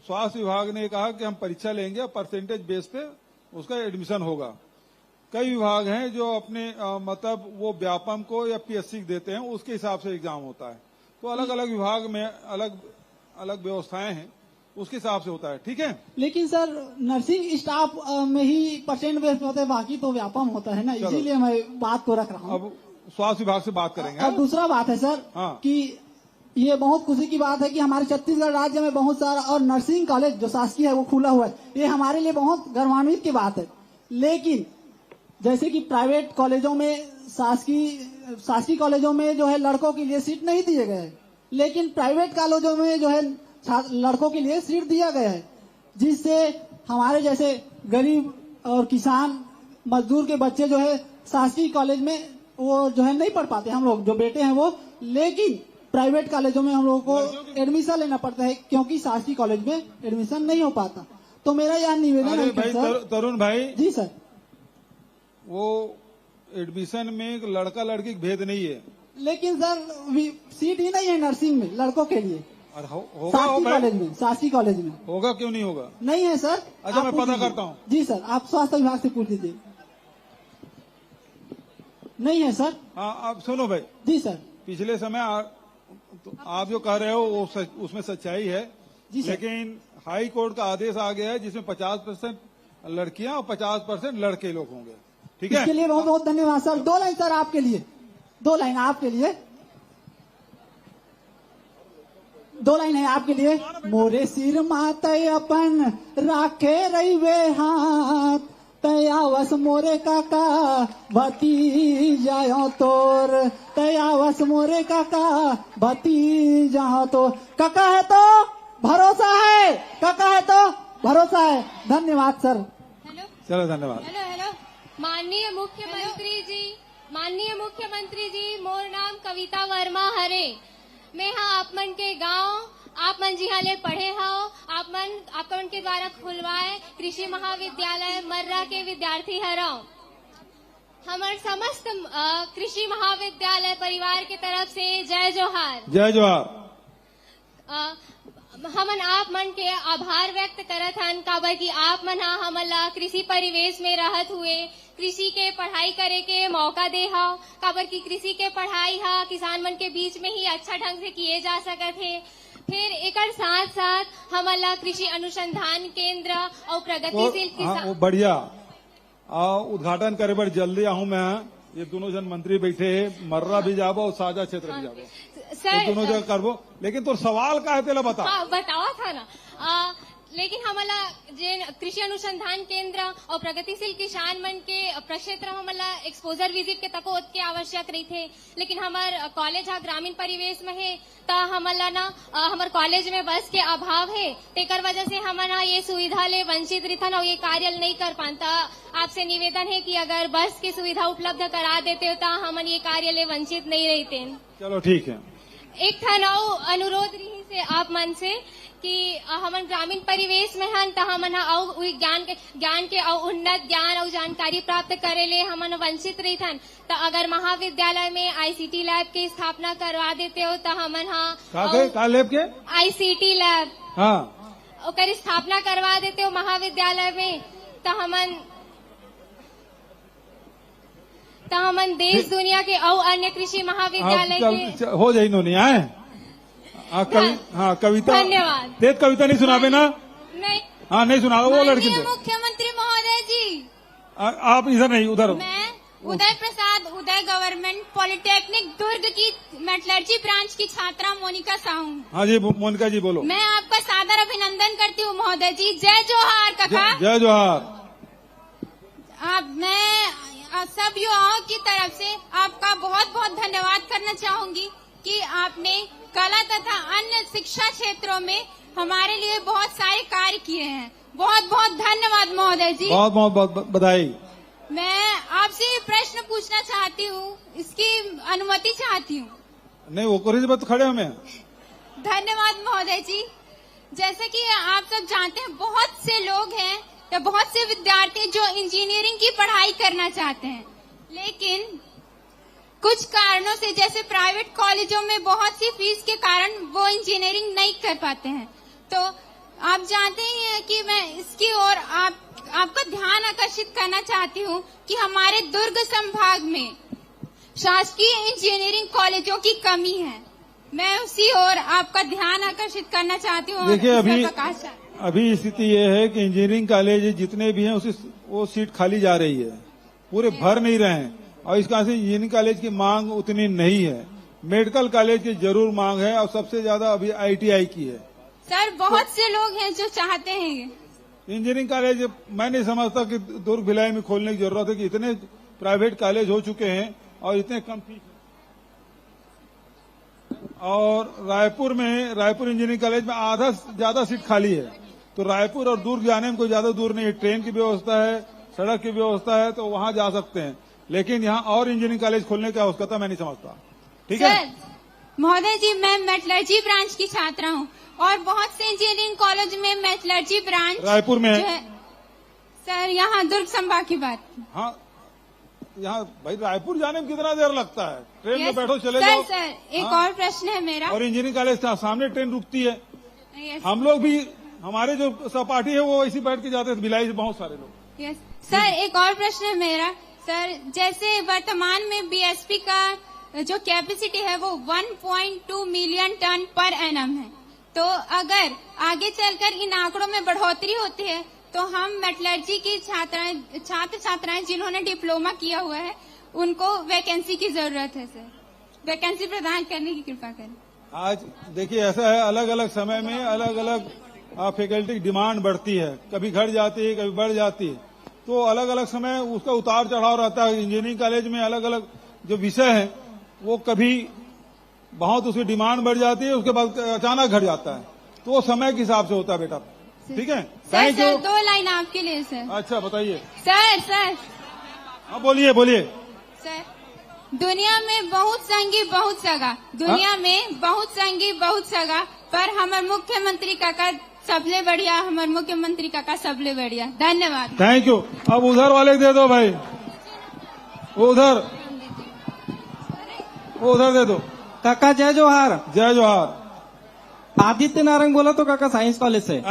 स्वास्थ्य विभाग ने कहा कि हम परीक्षा लेंगे, परसेंटेज बेस पे उसका एडमिशन होगा। कई विभाग हैं जो अपने मतलब वो व्यापम को या पीएससी देते हैं, उसके हिसाब से एग्जाम होता है। तो अलग अलग विभाग में अलग अलग व्यवस्थाएं हैं, उसके हिसाब से होता है। ठीक है। लेकिन सर, नर्सिंग स्टाफ में ही परसेंट बेस होता है, बाकी तो व्यापम होता है ना, इसीलिए मैं बात को रख रहा हूँ। अब स्वास्थ्य विभाग से बात करेंगे। और दूसरा बात है सर कि ये बहुत खुशी की बात है कि हमारे छत्तीसगढ़ राज्य में बहुत सारा और नर्सिंग कॉलेज जो शासकीय है वो खुला हुआ है। ये हमारे लिए बहुत गर्वान्वित की बात है। लेकिन जैसे कि प्राइवेट कॉलेजों में शासकीय कॉलेजों में जो है लड़कों के लिए सीट नहीं दिए गए, लेकिन प्राइवेट कॉलेजों में जो है लड़कों के लिए सीट दिया गया है, जिससे हमारे जैसे गरीब और किसान मजदूर के बच्चे जो है शासकीय कॉलेज में वो जो है नहीं पढ़ पाते, हम लोग जो बेटे हैं वो। लेकिन प्राइवेट कॉलेजों में हम लोगों को एडमिशन लेना पड़ता है क्योंकि शासकीय कॉलेज में एडमिशन नहीं हो पाता। तो मेरा यह निवेदन है भाई तरुण भाई जी सर, वो एडमिशन में लड़का लड़की का भेद नहीं है। लेकिन सर सीट ही नहीं है नर्सिंग में लड़कों के लिए। और होगा शासकीय कॉलेज में होगा, क्यों नहीं होगा? नहीं है सर। अच्छा, मैं पता करता हूँ। जी सर, आप स्वास्थ्य विभाग से पूछ लीजिए। नहीं है सर। हाँ, आप सुनो भाई। जी सर। पिछले समय आप जो कह रहे हो वो उसमें सच्चाई है, लेकिन हाई कोर्ट का आदेश आ गया है जिसमें 50% लड़कियां और 50% लड़के लोग होंगे। ठीक है, इसके लिए बहुत बहुत धन्यवाद सर। 2 लाइन सर आपके लिए, 2 लाइन आपके लिए, 2 लाइन है आपके लिए। मोरे सिर माते अपन राखे रहीवे हाथ, तयावस मोरे काका भतीजाओ तोर, तयावस मोरे काका भतीजाओ तो। काका है तो भरोसा है, काका है तो भरोसा है। धन्यवाद सर। चलो धन्यवाद। हेलो, माननीय मुख्यमंत्री जी, मोर नाम कविता वर्मा हरे। मैं हाँ आप मन के गांव आप मन जी हाले पढ़े हाओ, आप मन के द्वारा खुलवाए कृषि महाविद्यालय मर्रा के विद्यार्थी हराओ। हमारे समस्त कृषि महाविद्यालय परिवार की तरफ से जय जोहार। जय जोहार। हमन आप मन के आभार व्यक्त करत हन, काबर की आप मन हमला कृषि परिवेश में रहत हुए कृषि के पढ़ाई करे के मौका दे हाव। काबर की कृषि के पढ़ाई किसान मन के बीच में ही अच्छा ढंग से किए जा सकत है। फिर एक साथ साथ हमला कृषि अनुसंधान केंद्र और प्रगतिशील किसान। वो बढ़िया उद्घाटन करे बर जल्दी आहूँ मैं। ये दोनों जन मंत्री बैठे है, मर्रा भी जाबो और साझा क्षेत्र भी जाबो सर, दोनों जगह करबो। लेकिन तो सवाल का है तेला बता। हाँ, बतावा था ना। लेकिन हमला जे कृषि अनुसंधान केंद्र और प्रगतिशील किसान मन के प्रक्षेत्र हमला एक्सपोजर विजिट के तको के आवश्यक रही थे। लेकिन हमार कॉलेज ग्रामीण परिवेश में है, तो हमला ना हमार कॉलेज में बस के अभाव है, तेकर वजह से हमना ये सुविधा ले वंचित रहन और ये कार्य नहीं कर पाता। आपसे निवेदन है कि अगर बस की सुविधा उपलब्ध करा देते हो तो हम ये कार्य ले वंचित नहीं रहते। चलो ठीक है। एक था अनुरोध रही से आप मन से कि हमन ग्रामीण परिवेश में हन, तो हमन ज्ञान के और उन्नत ज्ञान और जानकारी प्राप्त करे ले हमन वंचित रहथन। तो अगर महाविद्यालय में आईसीटी लैब की स्थापना करवा देते हो तो हमन का लैब के आईसीटी लैब ओकर स्थापना करवा देते हो महाविद्यालय में, तो हमन देश दुनिया के और अन्य कृषि महाविद्यालय के हो जाए नहीं आए। कविता धन्यवाद। तेज कविता नहीं सुनाबे ना? नहीं। हाँ, नहीं सुना वो लड़की से। मुख्यमंत्री महोदय जी, आप इधर नहीं उधर। मैं उदय प्रसाद उदय गवर्नमेंट पॉलिटेक्निक दुर्ग की मेटलर्जी ब्रांच की छात्रा मोनिका साहू। हाँ जी मोनिका जी बोलो। मैं आपका सादर अभिनंदन करती हूँ महोदय जी। जय जोहार काका। जय जोहार। मैं सब युवाओं की तरफ से आपका बहुत बहुत धन्यवाद करना चाहूंगी कि आपने कला तथा अन्य शिक्षा क्षेत्रों में हमारे लिए बहुत सारे कार्य किए हैं। बहुत बहुत धन्यवाद महोदय जी। बहुत बहुत बधाई। मैं आपसे प्रश्न पूछना चाहती हूँ, इसकी अनुमति चाहती हूँ। नहीं वो कोरी बात खड़े हमें। धन्यवाद महोदय जी। जैसे कि आप सब जानते हैं, बहुत से लोग हैं या बहुत से विद्यार्थी जो इंजीनियरिंग की पढ़ाई करना चाहते हैं, लेकिन कुछ कारणों से जैसे प्राइवेट कॉलेजों में बहुत सी फीस के कारण वो इंजीनियरिंग नहीं कर पाते हैं। तो आप जानते ही हैं कि मैं इसकी ओर आपका ध्यान आकर्षित करना चाहती हूँ कि हमारे दुर्ग संभाग में शासकीय इंजीनियरिंग कॉलेजों की कमी है। मैं उसी ओर आपका ध्यान आकर्षित करना चाहती हूँ। देखिए अभी स्थिति ये है कि इंजीनियरिंग कॉलेज जितने भी हैं वो सीट खाली जा रही है, पूरे भर नहीं रहे हैं। और इस कारण से इंजीनियरिंग कॉलेज की मांग उतनी नहीं है। मेडिकल कॉलेज की जरूर मांग है और सबसे ज्यादा अभी आईटीआई की है। सर बहुत से लोग हैं जो चाहते हैं इंजीनियरिंग कॉलेज। मैं नहीं समझता कि दुर्ग भिलाई में खोलने की जरूरत है कि इतने प्राइवेट कॉलेज हो चुके हैं और इतने कम फीस। और रायपुर इंजीनियरिंग कॉलेज में आधा ज्यादा सीट खाली है। तो रायपुर और दुर्ग जाने में कोई ज्यादा दूर नहीं है, ट्रेन की व्यवस्था है, सड़क की व्यवस्था है, तो वहां जा सकते हैं। लेकिन यहाँ और इंजीनियरिंग कॉलेज खोलने की आवश्यकता मैं नहीं समझता। ठीक है महोदय जी, मैं मेटलर्जी ब्रांच की छात्रा हूँ और बहुत से इंजीनियरिंग कॉलेज में मेटलर्जी ब्रांच रायपुर में है। सर यहाँ दुर्ग संभाग की बात। हाँ यहाँ भाई रायपुर जाने में कितना देर लगता है? ट्रेन में बैठो चले सर, जाओ। सर एक हाँ? और प्रश्न है मेरा। और इंजीनियरिंग कॉलेज के सामने ट्रेन रुकती है। यस हम लोग भी, हमारे जो सहपाठी है वो ऐसी बैठ के जाते हैं भिलाई से, बहुत सारे लोग। यस सर, एक और प्रश्न है मेरा। सर, जैसे वर्तमान में बीएसपी का जो कैपेसिटी है वो 1.2 मिलियन टन पर एनम है, तो अगर आगे चलकर इन आंकड़ों में बढ़ोतरी होती है तो हम मेटलर्जी की छात्र छात्राएं जिन्होंने डिप्लोमा किया हुआ है उनको वैकेंसी की जरूरत है। सर, वैकेंसी प्रदान करने की कृपा करें। आज देखिए ऐसा है, अलग अलग समय में अलग अलग फैकल्टी की डिमांड बढ़ती है, कभी घट जाती है, कभी बढ़ जाती है, तो अलग अलग समय उसका उतार चढ़ाव रहता है। इंजीनियरिंग कॉलेज में अलग अलग जो विषय है वो कभी बहुत उसकी डिमांड बढ़ जाती है, उसके बाद अचानक घट जाता है, तो वो समय के हिसाब से होता है बेटा। ठीक है, सर, सर 2 लाइन आपके लिए सर। अच्छा बताइए सर। हाँ बोलिए बोलिए। सर, दुनिया में बहुत संगी बहुत सगा, दुनिया में बहुत संगी बहुत सगा, पर हमारे मुख्यमंत्री काका सबले बढ़िया, हमारे मुख्यमंत्री काका सबले बढ़िया। धन्यवाद। Thank you. अब उधर वाले दे दो भाई, वो उधर दे दो। काका जय जोहार। जय जोहार। आदित्य नारंग बोला तो काका साइंस कॉलेज से।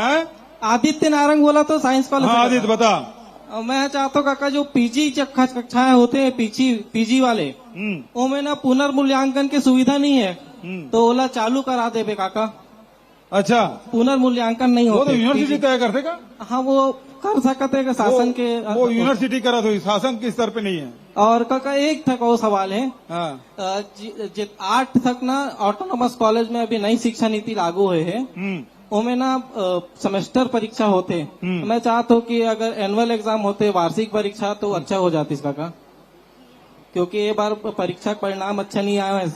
आदित्य नारंग बोला तो साइंस कॉलेज। हाँ आदित्य बता। मैं चाहता हूँ काका जो पीजी कक्षाएं होते हैं, पीजी वाले, उनमें ना पुनर्मूल्यांकन की सुविधा नहीं है, तो ओला चालू करा दे बे काका। अच्छा, पुनर्मूल्यांकन नहीं होता, वो तो यूनिवर्सिटी तय करते का। हाँ वो कर सकते हैं शासन के, वो यूनिवर्सिटी करा तो शासन के स्तर पे नहीं है। और काका एक तक वो सवाल है, हाँ। 8 तक ना ऑटोनोमस कॉलेज में अभी नई शिक्षा नीति लागू हुए है, उनमें ना सेमेस्टर परीक्षा होते। मैं चाहता हूँ कि अगर एनुअल एग्जाम होते, वार्षिक परीक्षा, तो अच्छा हो जाती इसका का, क्योंकि ये बार परीक्षा परिणाम अच्छा नहीं आया है,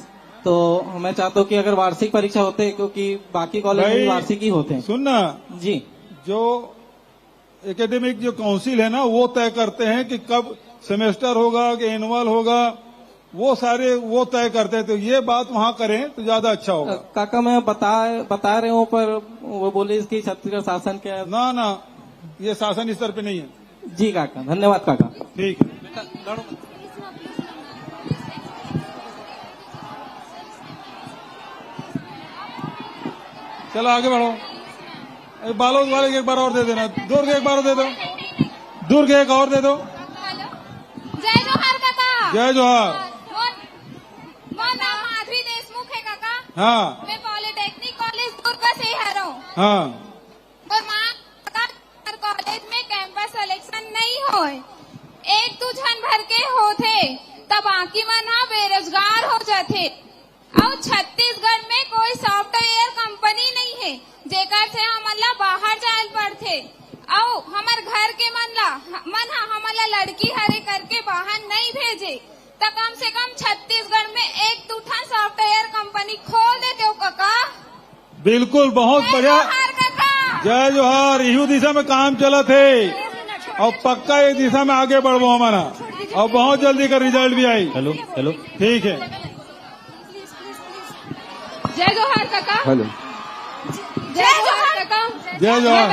तो मैं चाहता हूँ कि अगर वार्षिक परीक्षा होते, क्योंकि बाकी कॉलेज में वार्षिक ही होते हैं। सुनना जी, जो एकेडमिक जो काउंसिल है ना वो तय करते हैं कि कब सेमेस्टर होगा कि एनुअल होगा, वो सारे वो तय करते हैं, तो ये बात वहाँ करें तो ज्यादा अच्छा होगा। काका मैं बता रहे हूँ, पर वो बोले इसकी छत्तीसगढ़ शासन के ना ये शासन स्तर पे नहीं है। जी काका, धन्यवाद काका। ठीक है, चलो आगे बढ़ो। बालोद वाले के एक बार और दे देना, दुर्ग एक बार दे दो, दुर्ग एक और दे दो। जय जोहार काका। जय जोहार। माधवी देशमुख है काका। हाँ, मैं पॉलिटेक्निक कॉलेज दुर्ग से ही हूँ। हाँ, और कॉलेज में कैंपस सिलेक्शन नहीं हो, 1-2 जन भर के होते, तब बाकी मना बेरोजगार हो जाते। और छत्तीसगढ़ में कोई सॉफ्टवेयर कंपनी नहीं है जेकर से हमला बाहर जाए पड़ते, और हमार घर के मन हमला लड़की हरे करके बाहर नहीं भेजे, तो कम से कम छत्तीसगढ़ में 1-2 सॉफ्टवेयर कंपनी खोल देते हो काका। बिल्कुल, बहुत बढ़िया। जय जोहार। इहू दिशा में काम चला थे और पक्का ये दिशा में आगे बढ़ो हमारा, और बहुत जल्दी का रिजल्ट भी आई। हेलो हेलो, ठीक है। जय जोहार काका। हेलो, जय जोहार काका। जय जोहार।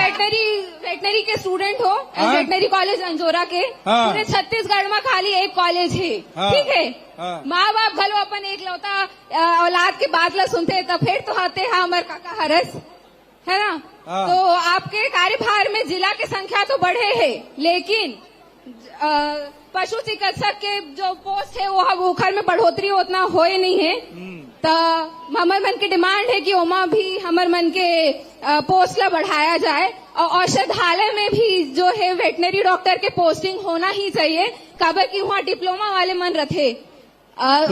वेटनरी के स्टूडेंट हो, वेटनरी कॉलेज अंजोरा के। हाँ। पूरे छत्तीसगढ़ में खाली एक कॉलेज है। हाँ। ठीक है। हाँ। माँ बाप भलो अपन एक लौता औलाद के बात ला सुनते, तो फिर तो आते हैं हमारे काका हरस, है ना। हाँ। तो आपके कार्यभार में जिला की संख्या तो बढ़े है, लेकिन पशु चिकित्सक के जो पोस्ट है वो घर में बढ़ोतरी उतना हो ही नहीं है। तो हमारे मन की डिमांड है कि ओमा भी हमारे मन के पोस्ट ला बढ़ाया जाए, और औषधालय में भी जो है वेटनरी डॉक्टर के पोस्टिंग होना ही चाहिए, काबर की वहाँ डिप्लोमा वाले मन रथे,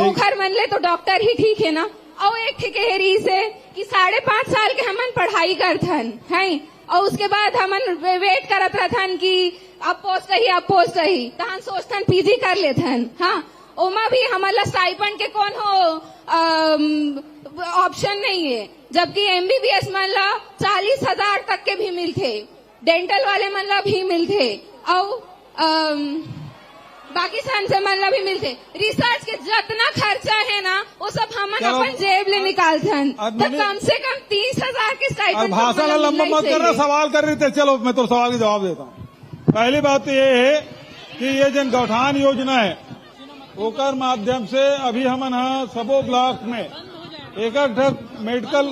उखर मन ले तो डॉक्टर ही ठीक है ना। और एक ठीक है रीज है कि 5.5 साल के हमन पढ़ाई करथन है, और उसके बाद हमन वेट करत रहथन कि अब पोस्ट रही, तो हम सोचथन पीजी कर लेथन। हाँ, ओमा भी हमारा स्टाइपेंड के कौन हो ऑप्शन नहीं है, जबकि एमबीबीएस मन ला 40,000 तक के भी मिलते, डेंटल वाले मन ला भी मिलते, और बाकी संस्था मन ला भी मिलते। रिसर्च के जितना खर्चा है ना वो सब हमन अपन जेब ले निकालथन, तो कम से कम 30,000 के स्टाइपेंड। भाषा लंबा मत करना, सवाल कर रहे थे, चलो मैं तो सवाल का जवाब देता हूँ। पहली बात तो ये है कि ये जन गौठान योजना है, ओकर माध्यम से अभी हमन सबो ब्लॉक में एक मेडिकल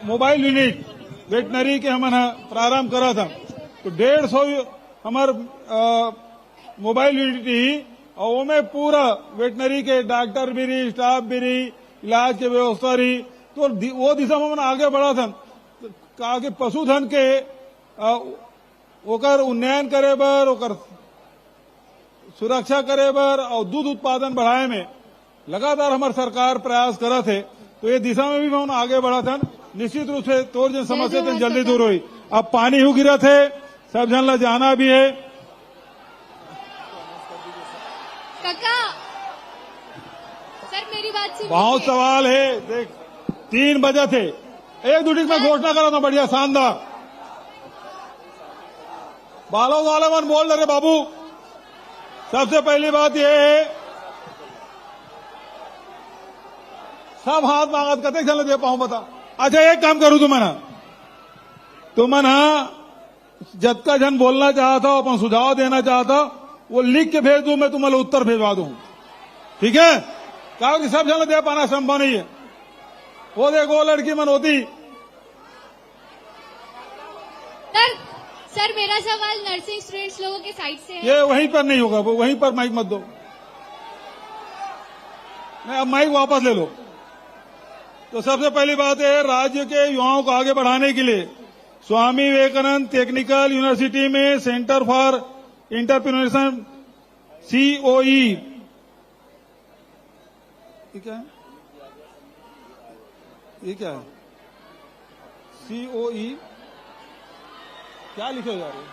मोबाइल यूनिट वेटनरी के हमन प्रारंभ करा था। तो 150 हमार मोबाइल यूनिट ही और वो में पूरा वेटनरी के डॉक्टर भी रही, स्टाफ भी रही, इलाज के व्यवस्था रही। तो वो दिशा में हमने आगे बढ़ा था। तो कहा कि पशुधन के ओकर उन्नयन करे बर, ओकर सुरक्षा करे बर और दूध उत्पादन बढ़ाए में लगातार हमार सरकार प्रयास करत है। तो ये दिशा में भी हम आगे बढ़ा था। निश्चित रूप से तोर जो समस्या थे जल्दी दूर हुई। अब पानी हो गिरा थे, सब जन ला जाना भी है। काका सर मेरी बात सुनिए। बहुत सवाल है। देख 3 बजे थे, एक दूटी में घोषणा करा था बढ़िया शानदार। बालों वाले मन बोल रहे बाबू। सबसे पहली बात यह है, सब हाथ मांगत कते चल दे पाऊं बता। अच्छा एक काम करूं तुमन जतका जन बोलना चाहता हो, अपन सुझाव देना चाहता वो लिख के भेज दूं, मैं तुम्हारे उत्तर भेजवा दूं। ठीक है? कहा कि सब जन दे पाना संभव नहीं है। वो देखो लड़की मन होती। सर मेरा सवाल नर्सिंग स्टूडेंट्स लोगों के साइड से है। ये वहीं पर नहीं होगा, वो वहीं पर माइक मत दो। नहीं, अब माइक वापस ले लो। तो सबसे पहली बात है, राज्य के युवाओं को आगे बढ़ाने के लिए स्वामी विवेकानंद टेक्निकल यूनिवर्सिटी में सेंटर फॉर एंटरप्रेन्योरशिप COE ये क्या है? COE क्या लिखे जा रहे हैं?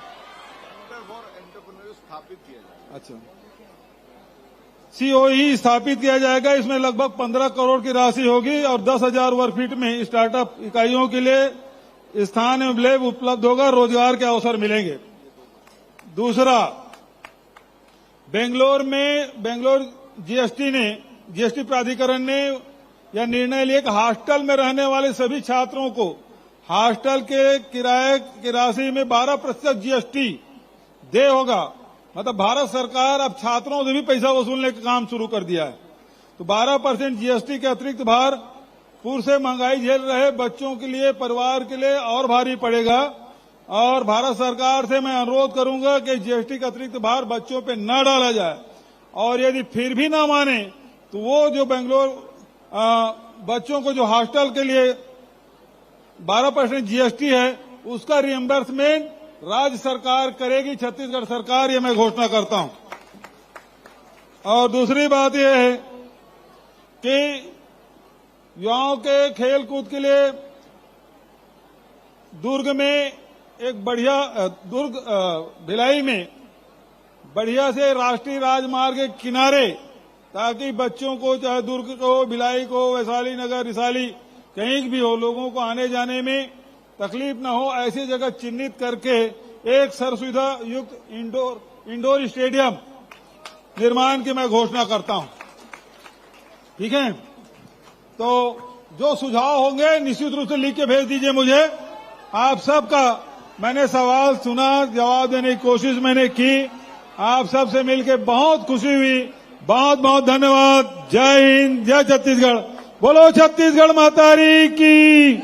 स्थापित किया जाएगा। अच्छा, COE स्थापित किया जाएगा। इसमें लगभग 15 करोड़ की राशि होगी और 10,000 वर्ग फीट में स्टार्टअप इकाइयों के लिए स्थान एवं लैब उपलब्ध होगा, रोजगार के अवसर मिलेंगे। दूसरा, बेंगलोर जीएसटी प्राधिकरण ने यह निर्णय लिया कि हॉस्टल में रहने वाले सभी छात्रों को हॉस्टल के किराए की राशि में 12% GST दे होगा। मतलब भारत सरकार अब छात्रों से भी पैसा वसूलने का काम शुरू कर दिया है। तो 12% GST के अतिरिक्त भार पूर्व से महंगाई झेल रहे बच्चों के लिए, परिवार के लिए और भारी पड़ेगा। और भारत सरकार से मैं अनुरोध करूंगा कि GST का अतिरिक्त भार बच्चों पे न डाला जाए। और यदि फिर भी ना माने तो वो जो बेंगलोर बच्चों को जो हॉस्टल के लिए 12% GST है उसका रिएम्बर्समेंट राज्य सरकार करेगी, छत्तीसगढ़ सरकार, ये मैं घोषणा करता हूं। और दूसरी बात यह है कि युवाओं के खेल कूद के लिए दुर्ग में एक बढ़िया भिलाई में बढ़िया से राष्ट्रीय राजमार्ग के किनारे, ताकि बच्चों को चाहे दुर्ग को, भिलाई को, वैशाली नगर, रिसाली कहीं भी हो, लोगों को आने जाने में तकलीफ न हो, ऐसी जगह चिन्हित करके एक सर्वसुविधा युक्त इंडोर स्टेडियम निर्माण की मैं घोषणा करता हूं। ठीक है? तो जो सुझाव होंगे निश्चित रूप से लिख के भेज दीजिए मुझे। आप सबका मैंने सवाल सुना, जवाब देने की कोशिश मैंने की। आप सबसे मिलकर बहुत खुशी हुई। बहुत बहुत धन्यवाद। जय हिंद, जय छत्तीसगढ़। बोलो छत्तीसगढ़ मातारी की।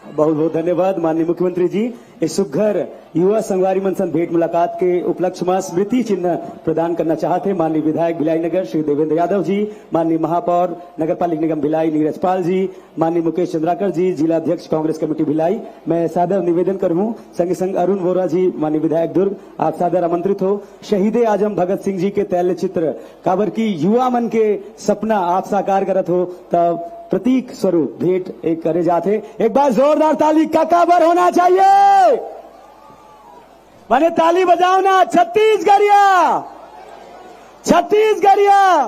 बहुत बहुत धन्यवाद माननीय मुख्यमंत्री जी। इस सुघर युवा संगवारी मंथन भेंट मुलाकात के उपलक्ष्य में स्मृति चिन्ह प्रदान करना चाहते माननीय विधायक भिलाई नगर श्री देवेंद्र यादव जी, माननीय महापौर नगर पालिक निगम भिलाई नीरज पाल जी, माननीय मुकेश चंद्राकर जी, जिला अध्यक्ष कांग्रेस कमेटी भिलाई। मैं सादर निवेदन करूं संगे संग अरुण वोरा जी, माननीय विधायक दुर्ग, आप सादर आमंत्रित हो। शहीद आजम भगत सिंह जी के तैल्य चित्र काबर की युवा मन के सपना आप साकार करत हो, तब प्रतीक स्वरूप भेंट एक करे जाते। एक बार जोरदार ताली काकाबर होना चाहिए। माने ताली बजाओ ना छत्तीसगढ़िया, छत्तीसगढ़िया।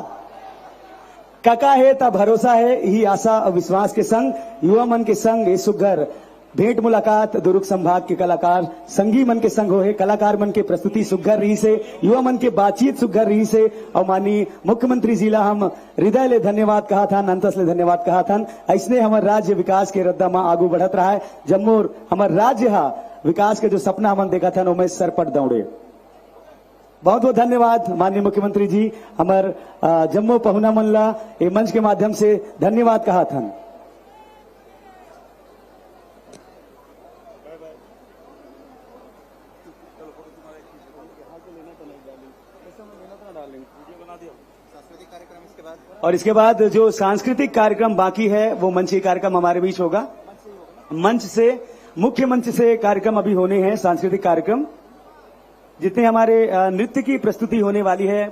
काका है तब भरोसा है, ही आशा और विश्वास के संग युवा मन के संग ये सुघर भेंट मुलाकात दुर्ग संभाग के कलाकार संगी मन के संग हो है। कलाकार मन के प्रस्तुति सुघर रही से, युवा मन के बातचीत सुघर रही से। और माननीय मुख्यमंत्री जी ला हम हृदय ले धन्यवाद कहा था, अंतस ले धन्यवाद कहा था। ऐसने हमारे राज्य विकास के रद्दा में आगू बढ़त रहा है। जम्मू हमारे राज्य हा विकास के जो सपना हमन देखा था उनमें सरपट दौड़े। बहुत बहुत धन्यवाद माननीय मुख्यमंत्री जी। हमार जम्मू पहुना मनला ये मंच के माध्यम से धन्यवाद कहा था। और इसके बाद जो सांस्कृतिक कार्यक्रम बाकी है वो मंच कार्यक्रम हमारे बीच होगा। मंच से मुख्य मंच से कार्यक्रम अभी होने हैं, सांस्कृतिक कार्यक्रम जितने हमारे नृत्य की प्रस्तुति होने वाली है।